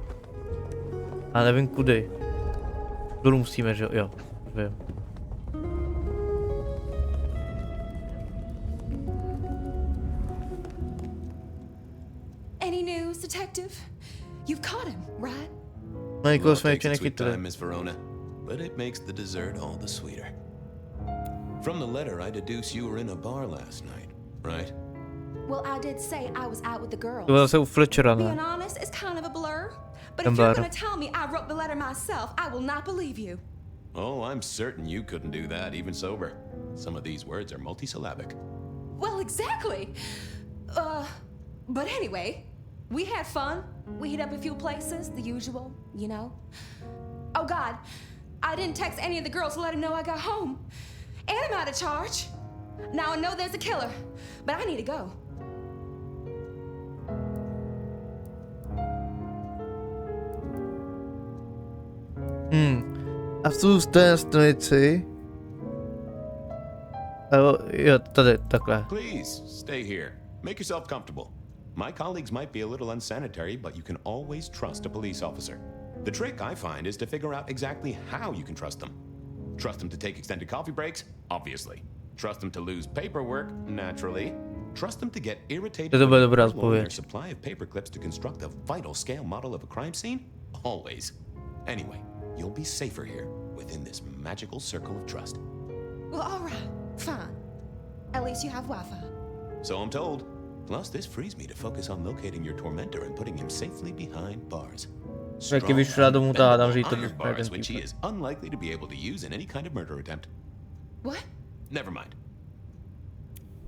A: A nevím kudy. Dolů musíme, že jo, vím.
I: Any
A: Nikoho jsme
G: Well,
A: ještě
G: takes a sweet
A: nechytli.
G: time, Miss Verona, but it makes the dessert all the sweeter. From the letter, I deduce you were in a bar last night, right?
I: Well, I did say I was out with the girls.
A: To bylo zase u Fletchera,
I: Being
A: ne?
I: honest, it's kind of a blur. But
A: Ten
I: if you're
A: bar.
I: gonna tell me I wrote the letter myself, I will not believe you.
G: Oh, I'm certain you couldn't do that, even sober. Some of these words are multisyllabic.
I: Well, exactly. But anyway, we had fun. We hit up a few places, the usual, you know. Oh God, I didn't text any of the girls to let them know I got home. And I'm out of charge. Now I know there's a killer, but I need to go.
A: A jsou z té stanici. Jo, tady, takhle.
G: Please, stay here. Make yourself comfortable. My colleagues might be a little unsanitary, but you can always trust a police officer. The trick, I find, is to figure out exactly how you can trust them. Trust them to take extended coffee breaks? Obviously. Trust them to lose paperwork? Naturally. Trust them to get irritated
A: To bude dobrá
G: with their
A: odpověď.
G: supply of paper clips to construct a vital scale model of a crime scene? Always. Anyway, you'll be safer here, within this magical circle of trust.
I: Well, all right, fine. At least you have Wi-Fi.
G: So I'm told. Plus, this frees me to focus on locating your tormentor and putting him safely behind bars.
A: Jak je vyšla domů, ta hádám, že jí to
G: Iron
A: dostane
G: bars,
A: ten
G: which he
A: týpek.
G: is unlikely to be able to use in any kind of murder attempt.
I: What?
G: Never mind.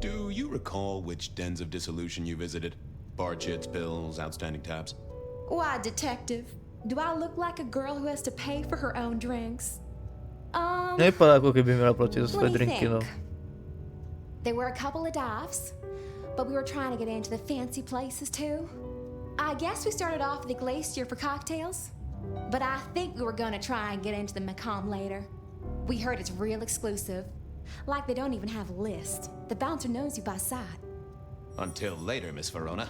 G: Do you recall which dens of dissolution you visited? Bar chits, pills, outstanding tabs?
I: Why, detective? Do I look like a girl who has to pay for her own drinks?
A: Nevypadá, jako kdyby měla platit za své
I: Let me
A: drinky, no.
I: think. There were a couple of dives, but we were trying to get into the fancy places too. I guess we started off at the Glacier for cocktails, but I think we were gonna try and get into the Macomb later. We heard it's real exclusive. Like they don't even have a list. The bouncer knows you by sight.
G: Until later, Miss Verona.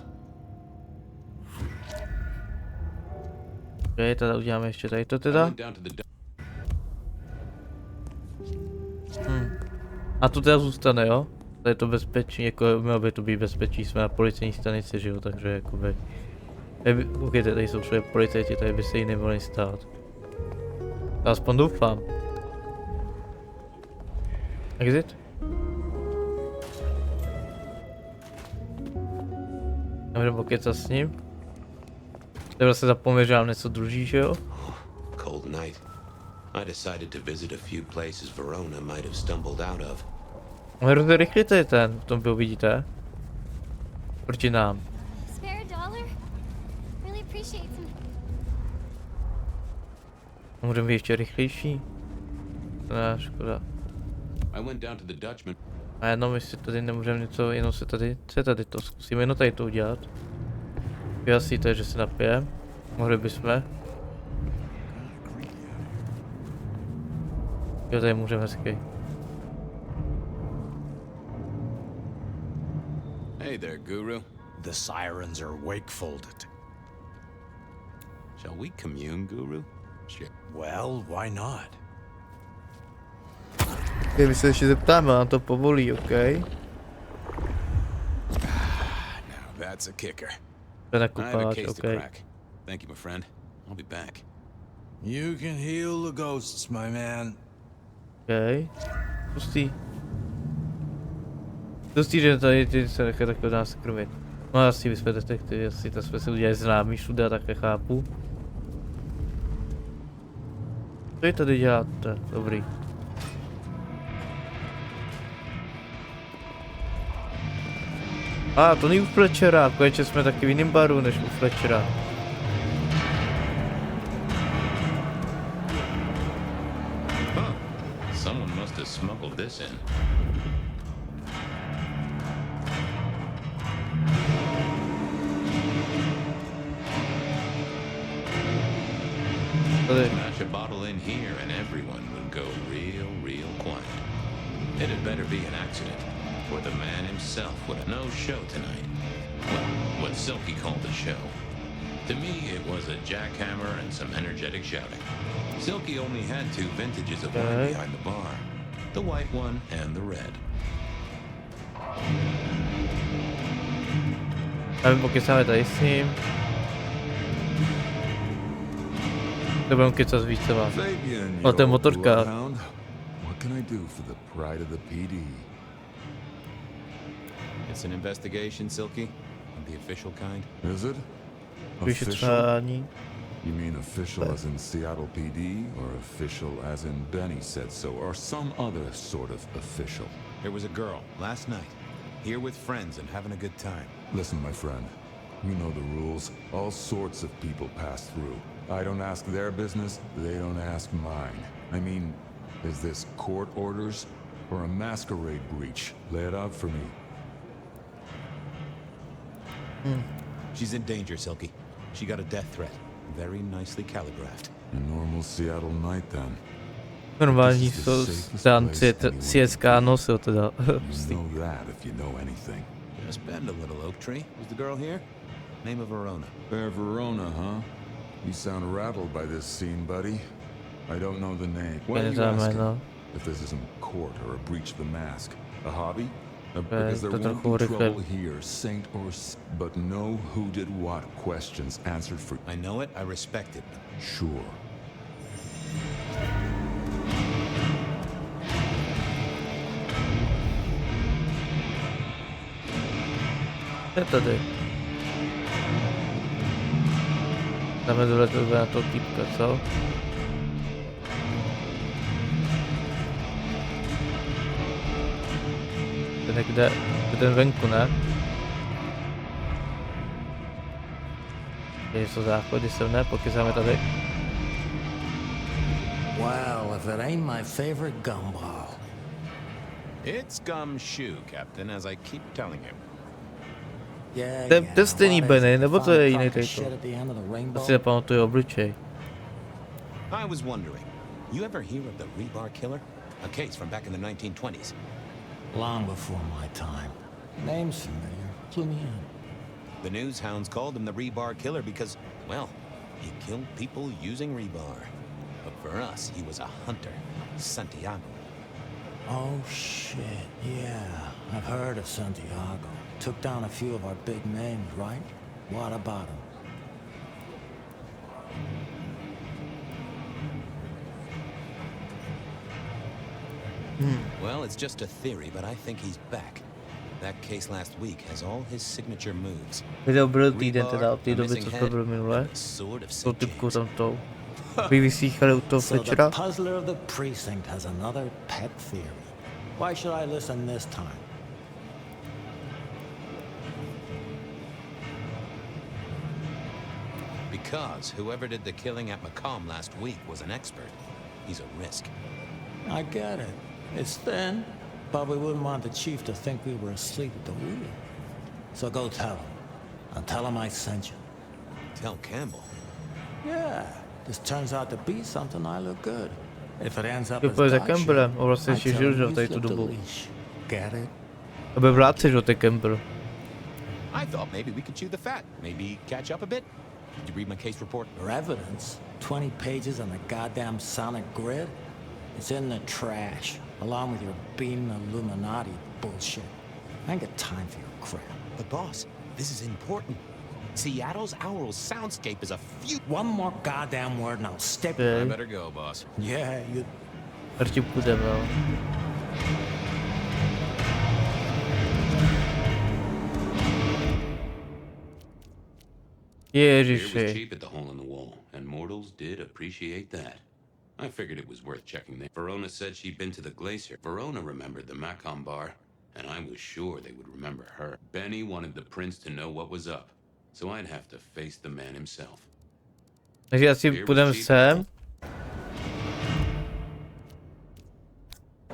A: Ok, teda uděláme ještě tady to
G: I
A: teda.
G: went down to the
A: A tu teda zůstane, jo? Tady je to bezpečí, jako mělo by to být bezpečí, jsme na policejní stanici, že jo, takže jakoby... Koukejte, tady jsou všude policajti, tady by se jí nemohli stát. To aspoň doufám. Exit? Nebudem pokecat s ním. Teď se zapomněl, že mám něco druží, že jo?
D: Cold night. I decided to visit a few places Verona might have stumbled out of.
A: On hrozně rychle to je ten, v tom byl, vidíte? Proti nám.
E: Spare a dollar? Really appreciate some.
A: Můžeme být ještě rychlejší. To ne, škoda.
G: I went down to the Dutchman.
A: A jenom my si tady nemůžeme něco, jenom se tady, co je tady to, zkusíme jenom tady to udělat. Vyhasíte, že se napijem. Mohli bychom. Jo, tady můžeme hezky.
G: Hey there, Guru.
H: The sirens are wake-folded.
G: Shall we commune, Guru? Sure.
H: Well, why not?
A: My se ještě zeptáme, nám to povolí, OK?
G: Now that's a kicker.
A: To je
G: I have a
A: nakupáč,
G: case
A: OK.
G: to crack. Thank you, my friend. I'll be back.
H: You can heal the ghosts, my man.
A: OK. Pustý. Pustý, že tady ty se nechá takhle nás krmit. No asi bychom detektivy, asi to jsme se udělali známý všude a také chápu. Co je tady děláte? Dobrý. A to není u Fletchera, konečně jsme taky v jiném baru než u Fletchera.
J: Huh. Someone must have smuggled this in. Smash a bottle in here and everyone would go real quiet. It'd better be an accident, or the man himself would have no show tonight. Well, what Silky called a show. To me, it was a jackhammer and some energetic shouting. Silky only had two vintages of wine behind the bar. The white one and the red.
A: A my pokecáme tady s ním. To budeme kecat více vás. O, to je motorka.
L: What can I do for the pride of the PD?
G: It's an investigation, Silky? Of the official kind?
L: Is it? Official?
A: Vyšetřování.
L: You mean official as in Seattle PD, or official as in Benny said so, or some other sort of official?
G: There was a girl, last night, here with friends and having a good time.
L: Listen, my friend, you know the rules. All sorts of people pass through. I don't ask their business, they don't ask mine. I mean, is this court orders or a masquerade breach? Lay it out for me.
G: She's in danger, Silky. She got a death threat. Very nicely calligraphed.
L: A normal Seattle night then.
A: Normální stán CSK nosil teda.
L: You know that if you know anything.
G: Just bend a little, Oak Tree. Is the girl here? Name of Verona.
L: Fair Verona, huh? You sound rattled by this scene, buddy. I don't know the name. What are you asking? If this isn't court or a breach of the mask. A hobby? Because there won't be trouble here, saint or but know who did what questions answered for...
G: I know it, I respect it.
L: Sure.
A: Co je tady? Dáme dole na toho týpka, co? Ten kde? To ten venku, ne? Tady jsou záchody, jsou ne? Pokysáme tady.
H: Well, if it ain't my favorite gumball.
G: It's gumshoe, Captain, as I keep telling you.
A: To je stejný Benny, nebo to je jiný tejto? Asi nepamatuji obličej.
G: I was wondering, you ever hear of the rebar killer? A case from back in the 1920s.
H: Long before my time. Name's familiar. Clue me in.
G: The news hounds called him the rebar killer because, well, he killed people using rebar. But for us, he was a hunter. Santiago.
H: Oh, shit, yeah. I've heard of Santiago. Took down a few of our big names, right? What about him?
G: Well, it's just a theory, but I think he's back. That case last week has all his signature moves.
A: Video byl týden teda od té doby, co jsme byli minule. Tou typkou tam tou. Vyvysíchali u toho Fletchera.
H: So the puzzler of the precinct has another pet theory. Why should I listen this time?
G: Because whoever did the killing at Macomb last week was an expert. He's a risk.
H: I get it. It's thin, but we wouldn't want the chief to think we were asleep at the wheel. So go tell him. And tell him I sent you.
G: Tell Campbell?
H: Yeah. This turns out to be something, I look good. If it ends up as
A: za Campbellem, on vlastně ještě žil, že tady tu dobu.
H: Get it?
A: Aby vládce, že to je Campbell.
G: I thought maybe we could chew the fat. Maybe catch up a bit. Did you read my case report?
H: Your evidence? 20 pages on a goddamn sonic grid? It's in the trash, along with your beam Illuminati bullshit. I ain't got time for your crap.
G: But boss, this is important. Seattle's aural soundscape is a few...
H: One more goddamn word and I'll step...
G: I better go, boss.
H: Yeah, you...
A: Radši půjdeme, jo.
D: It was cheap at the hole in the wall, and mortals did appreciate that. I figured it was worth checking there. Verona said she'd been to the glacier. Verona remembered the Macomb bar, and I was sure they would remember her. Benny wanted the prince to know what was up, so I'd have to face the man himself.
A: Takže asi půjdeme sem.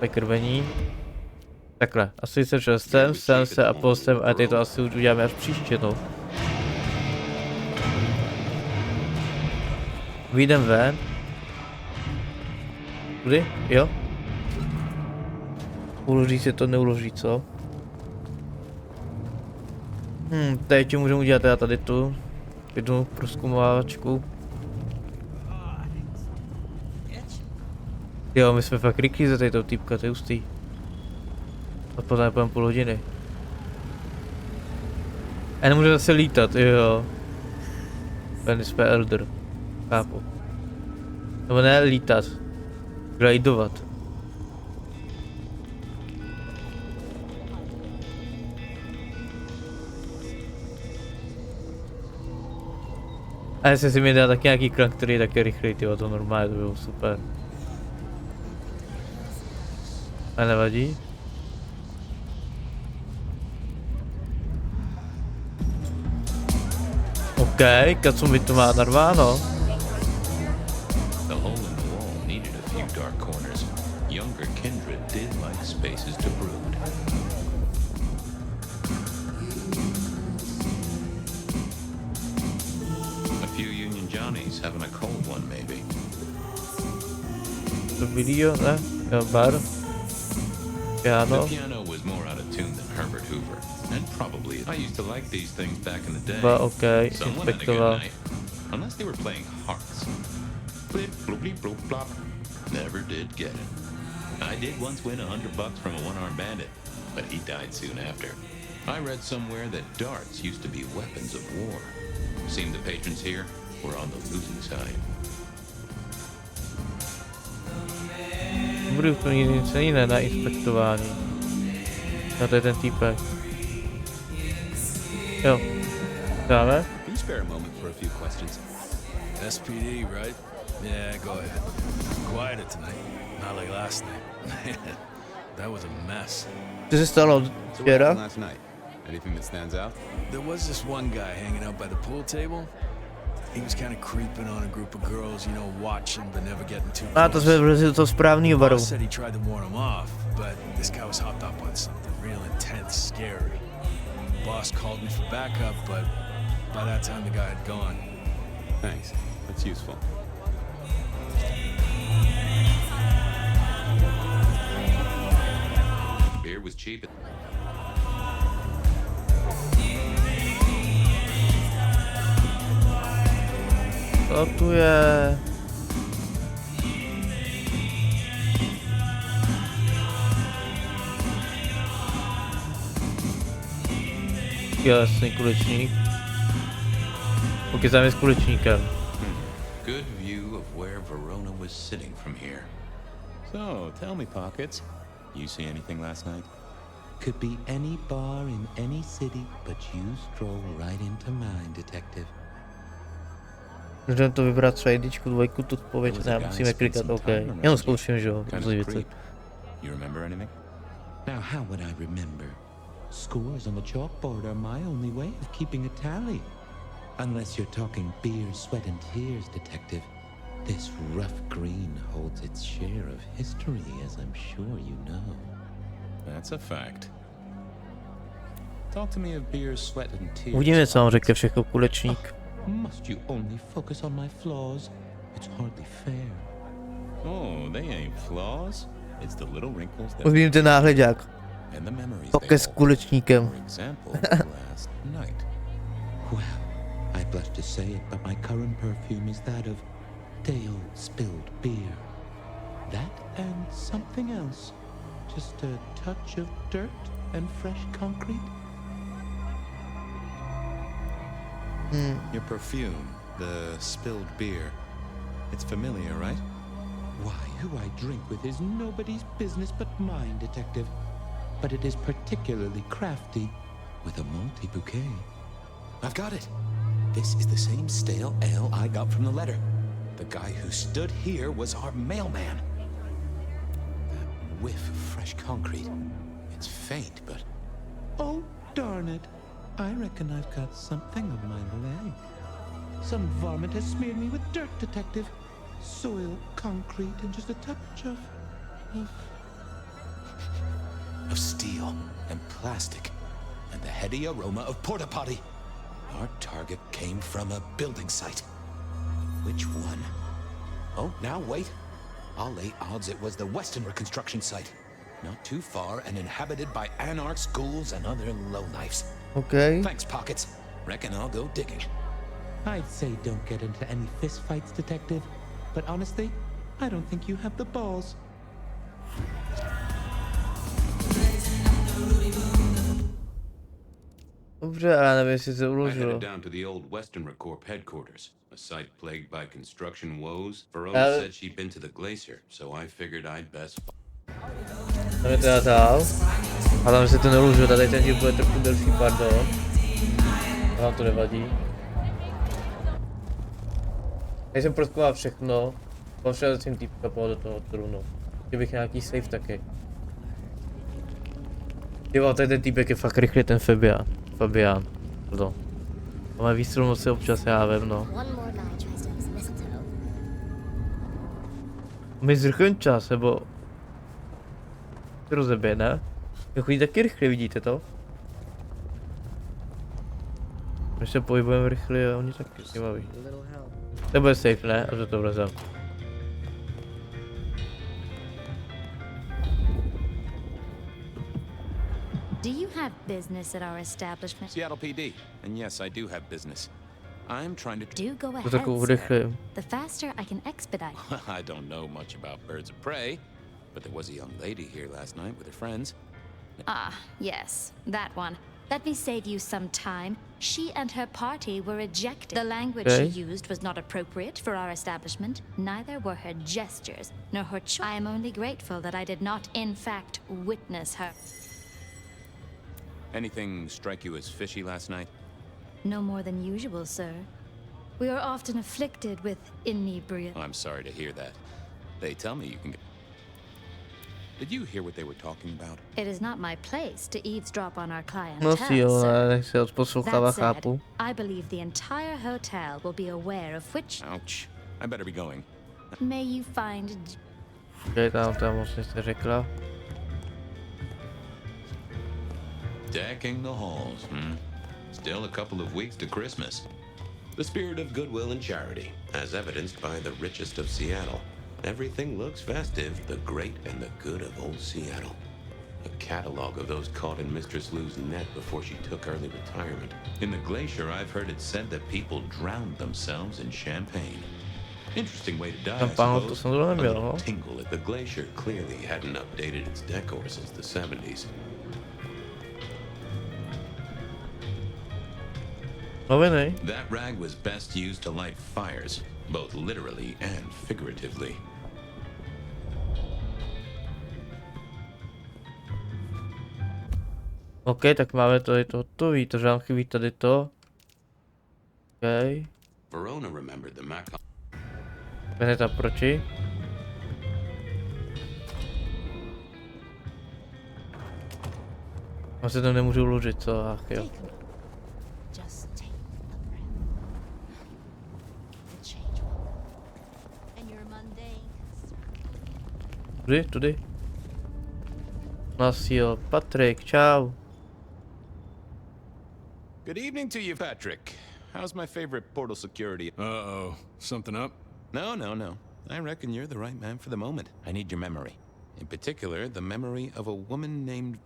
A: Vykrvení. Takhle, asi se šel sem se a posem a teď to asi už uděláme až příště, no. Vyjdem ven. Kudy? Jo? Uloží se to, neuloží, co? Teď můžeme udělat teda tady tu jednu prozkumovávačku. Jo, my jsme fakt rychlí za této týpka, to je hustý. A potom nepůjdeme půl hodiny. A nemůže zase lítat, jo. Ven jsme Elder. Chápu. Nebo ne lítat. Glidovat. A jestli si mi dá taky nějaký krank, který je taky rychlý, tyjo, to normálně, to bylo super. A nevadí? OK, Katsumi to má narváno.
D: The hole in the wall needed a few dark corners. Younger kindred did like spaces to brood. A few Union Johnnies having a cold one, maybe.
A: To video, ne? Jo, bar. Piano.
D: The piano was more out of tune than Herbert Hoover. And probably, I used to like these things back in the day.
A: Ba, OK,
D: Someone had a good
A: inspektoval.
D: night. Unless they were playing hearts. Blip, bloop, bleep, bloop, blop. Never did get it. I did once win $100 from a one-armed bandit, but he died soon after. I read somewhere that darts used to be weapons of war. Seemed the patrons here were on the losing side.
A: Budu úplně nic jiné na inspektování. No to je ten týpek. Jo. Dáme?
M: Can you spare a moment for a few questions? SPD, right? Yeah, go ahead. Quieter tonight, not like last night. That was a mess.
A: Co se stalo včera?
M: Last night. Anything that stands out? There was this one guy hanging out by the pool table. He was kind of creeping on a group of girls, you know, watching but never getting too close.
A: A to jsme vlezli do toho správného baru.
M: Boss said he tried to warn him off, but this guy was hopped up on something real intense, scary. Boss called me for backup, but by that time the guy had gone.
G: Thanks. That's useful.
D: Beer was cheap.
A: Co tu je? Jasný kulečník. Ukázám je s kulečníkem.
D: Good view of where Verona was sitting from here.
G: So, tell me, Pockets, you see anything last night?
K: Could be any bar in any city, but you stroll right into mine, detective.
A: Můžeme to vybrat třeba jedničku, dvojku, tu odpověď, ne, musíme klikat OK. Jenom zkouším, že jo, různé věci.
G: You remember anything?
K: Now, how would I remember? Scores on the chalkboard are my only way of keeping a tally. Unless you're talking beer, sweat, and tears, detective. This rough green holds its share of history, as I'm sure you know.
G: That's a fact. Talk to me of beer, sweat, and tears.
A: Uvidíme, co vám řekne všechno kulečník.
K: Must you only focus on my flaws? It's hardly fair.
G: Oh, they ain't flaws. It's the little wrinkles that
A: Uvidím ten náhledák.
G: and the memories
A: Také s kulečníkem.
G: For example, last night.
K: Well, I blush to say it, but my current perfume is that of day-old spilled beer. That and something else. Just a touch of dirt and fresh concrete.
G: Your perfume, the spilled beer. It's familiar, right?
K: Why, who I drink with is nobody's business but mine, detective. But it is particularly crafty, with a malty bouquet.
G: I've got it. This is the same stale ale I got from the letter. The guy who stood here was our mailman. That whiff of fresh concrete. It's faint, but...
K: Oh, darn it. I reckon I've got something on my leg. Some varmint has smeared me with dirt, detective. Soil, concrete, and just a touch of
G: steel and plastic and the heady aroma of porta potty. Our target came from a building site. Which one? Oh, now wait. I'll lay odds it was the Weston reconstruction site. Not too far and inhabited by anarchs, ghouls, and other lowlifes.
A: OK.
G: Thanks, Pockets. Reckon I'll go digging.
K: I'd say don't get into any fistfights, detective. But honestly, I don't think you have the balls.
A: Dobře, ale nevím, jestli se
D: I
A: uložilo.
D: headed down to the old Western Corp headquarters, a site plagued by construction woes. Verona said she'd been to the glacier, so I figured I'd best.
A: Tam je teda dál. A tam se to neuložilo, tady ten díl bude trochu delší, pardon. A vám to nevadí. Tady jsem prozkoumal všechno. Povšel jsem týpka do toho trůnu. Kdybych nějaký save taky. Jo, tady ten týpek je fakt rychle, ten Fabián. Pardon. A má výstřelnou se občas, já vím, no. My zrychlím čas, nebo... rozebě, ne? To chodí taky rychle, vidíte to? My se pohybujeme rychle a oni taky zajímaví. To bude safe, ne? A to vlezem.
N: Do you have business at our establishment?
G: Seattle PD, and yes, I do have business. I'm trying to
N: Do go
A: To
N: ahead, sir. The faster I can expedite.
G: I don't know much about birds of prey, but there was a young lady here last night with her friends.
N: Ah, yes, that one. Let me save you some time. She and her party were ejected. The language she used was not appropriate for our establishment. Neither were her gestures, nor her choice. I am only grateful that I did not, in fact, witness her.
G: Anything strike you as fishy last night?
N: No more than usual, sir. We are often afflicted with inebriation.
G: I'm sorry to hear that. They tell me you can get... Did you hear what they were talking about?
N: It is not my place to eavesdrop on our
A: No
N: clientele,
A: si jo,
N: sir.
A: nech se poslouchává,
N: That said,
A: chápu.
N: I believe the entire hotel will be aware of which...
G: Ouch. I better be going.
N: May you find...
A: Tam vlastně jste řekla.
D: Decking the halls, Still a couple of weeks to Christmas. The spirit of goodwill and charity, as evidenced by the richest of Seattle. Everything looks festive, the great and the good of old Seattle. A catalog of those caught in Mistress Lou's net before she took early retirement. In the glacier, I've heard it said that people drowned themselves in champagne. Interesting way to die, I suppose. A little tingle at the glacier clearly hadn't updated its decor since the 70s. That rag was best used to light fires, both literally and figuratively.
A: OK, tak máme tady to hotový, takže nám chybí tady to. OK.
D: Verona remembered the Mac.
A: Veneta proči? Já se to nemůžu uložit, co? Ach jo. Tudy. Nás jo, Patrik, čau.
G: Good evening to you, Patrick. How's my favorite portal security?
M: Uh-oh. Something up?
G: No. I reckon you're the right man for the moment. I need your memory. In particular, the memory of a woman named...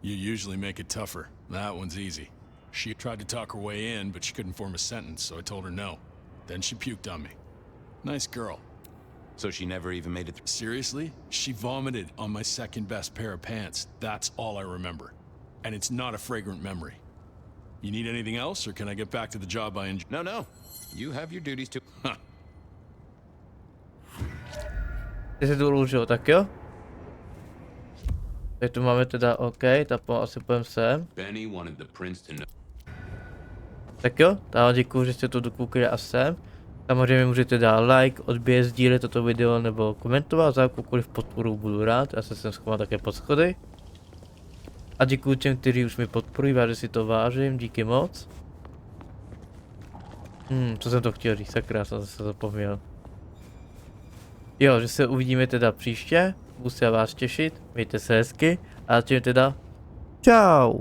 M: You usually make it tougher. That one's easy. She tried to talk her way in, but she couldn't form a sentence, so I told her no. Then she puked on me. Nice girl.
G: So she never even made it through?
M: Seriously? She vomited on my second best pair of pants. That's all I remember. And it's not a fragrant memory. You need anything else, or can I get back to the job I enjoy?
G: No. You have your duties too.
A: Ty se to uložil, tak jo? Teď tu máme teda OK, tak asi půjdem sem. Tak jo, tak děkuji, že jste to dokoukali a sem. Samozřejmě můžete dát like, odběr, sdílet toto video nebo komentovat, za jakoukoliv podporu budu rád, já se sem schovám také pod schody. A děkuji těm, kteří už mi podporují, že si to vážím, díky moc. Co jsem to chtěl říct, sakra, jsem se zapomněl. Jo, že se uvidíme teda příště, budu se vás těšit, mějte se hezky a tím teda čau.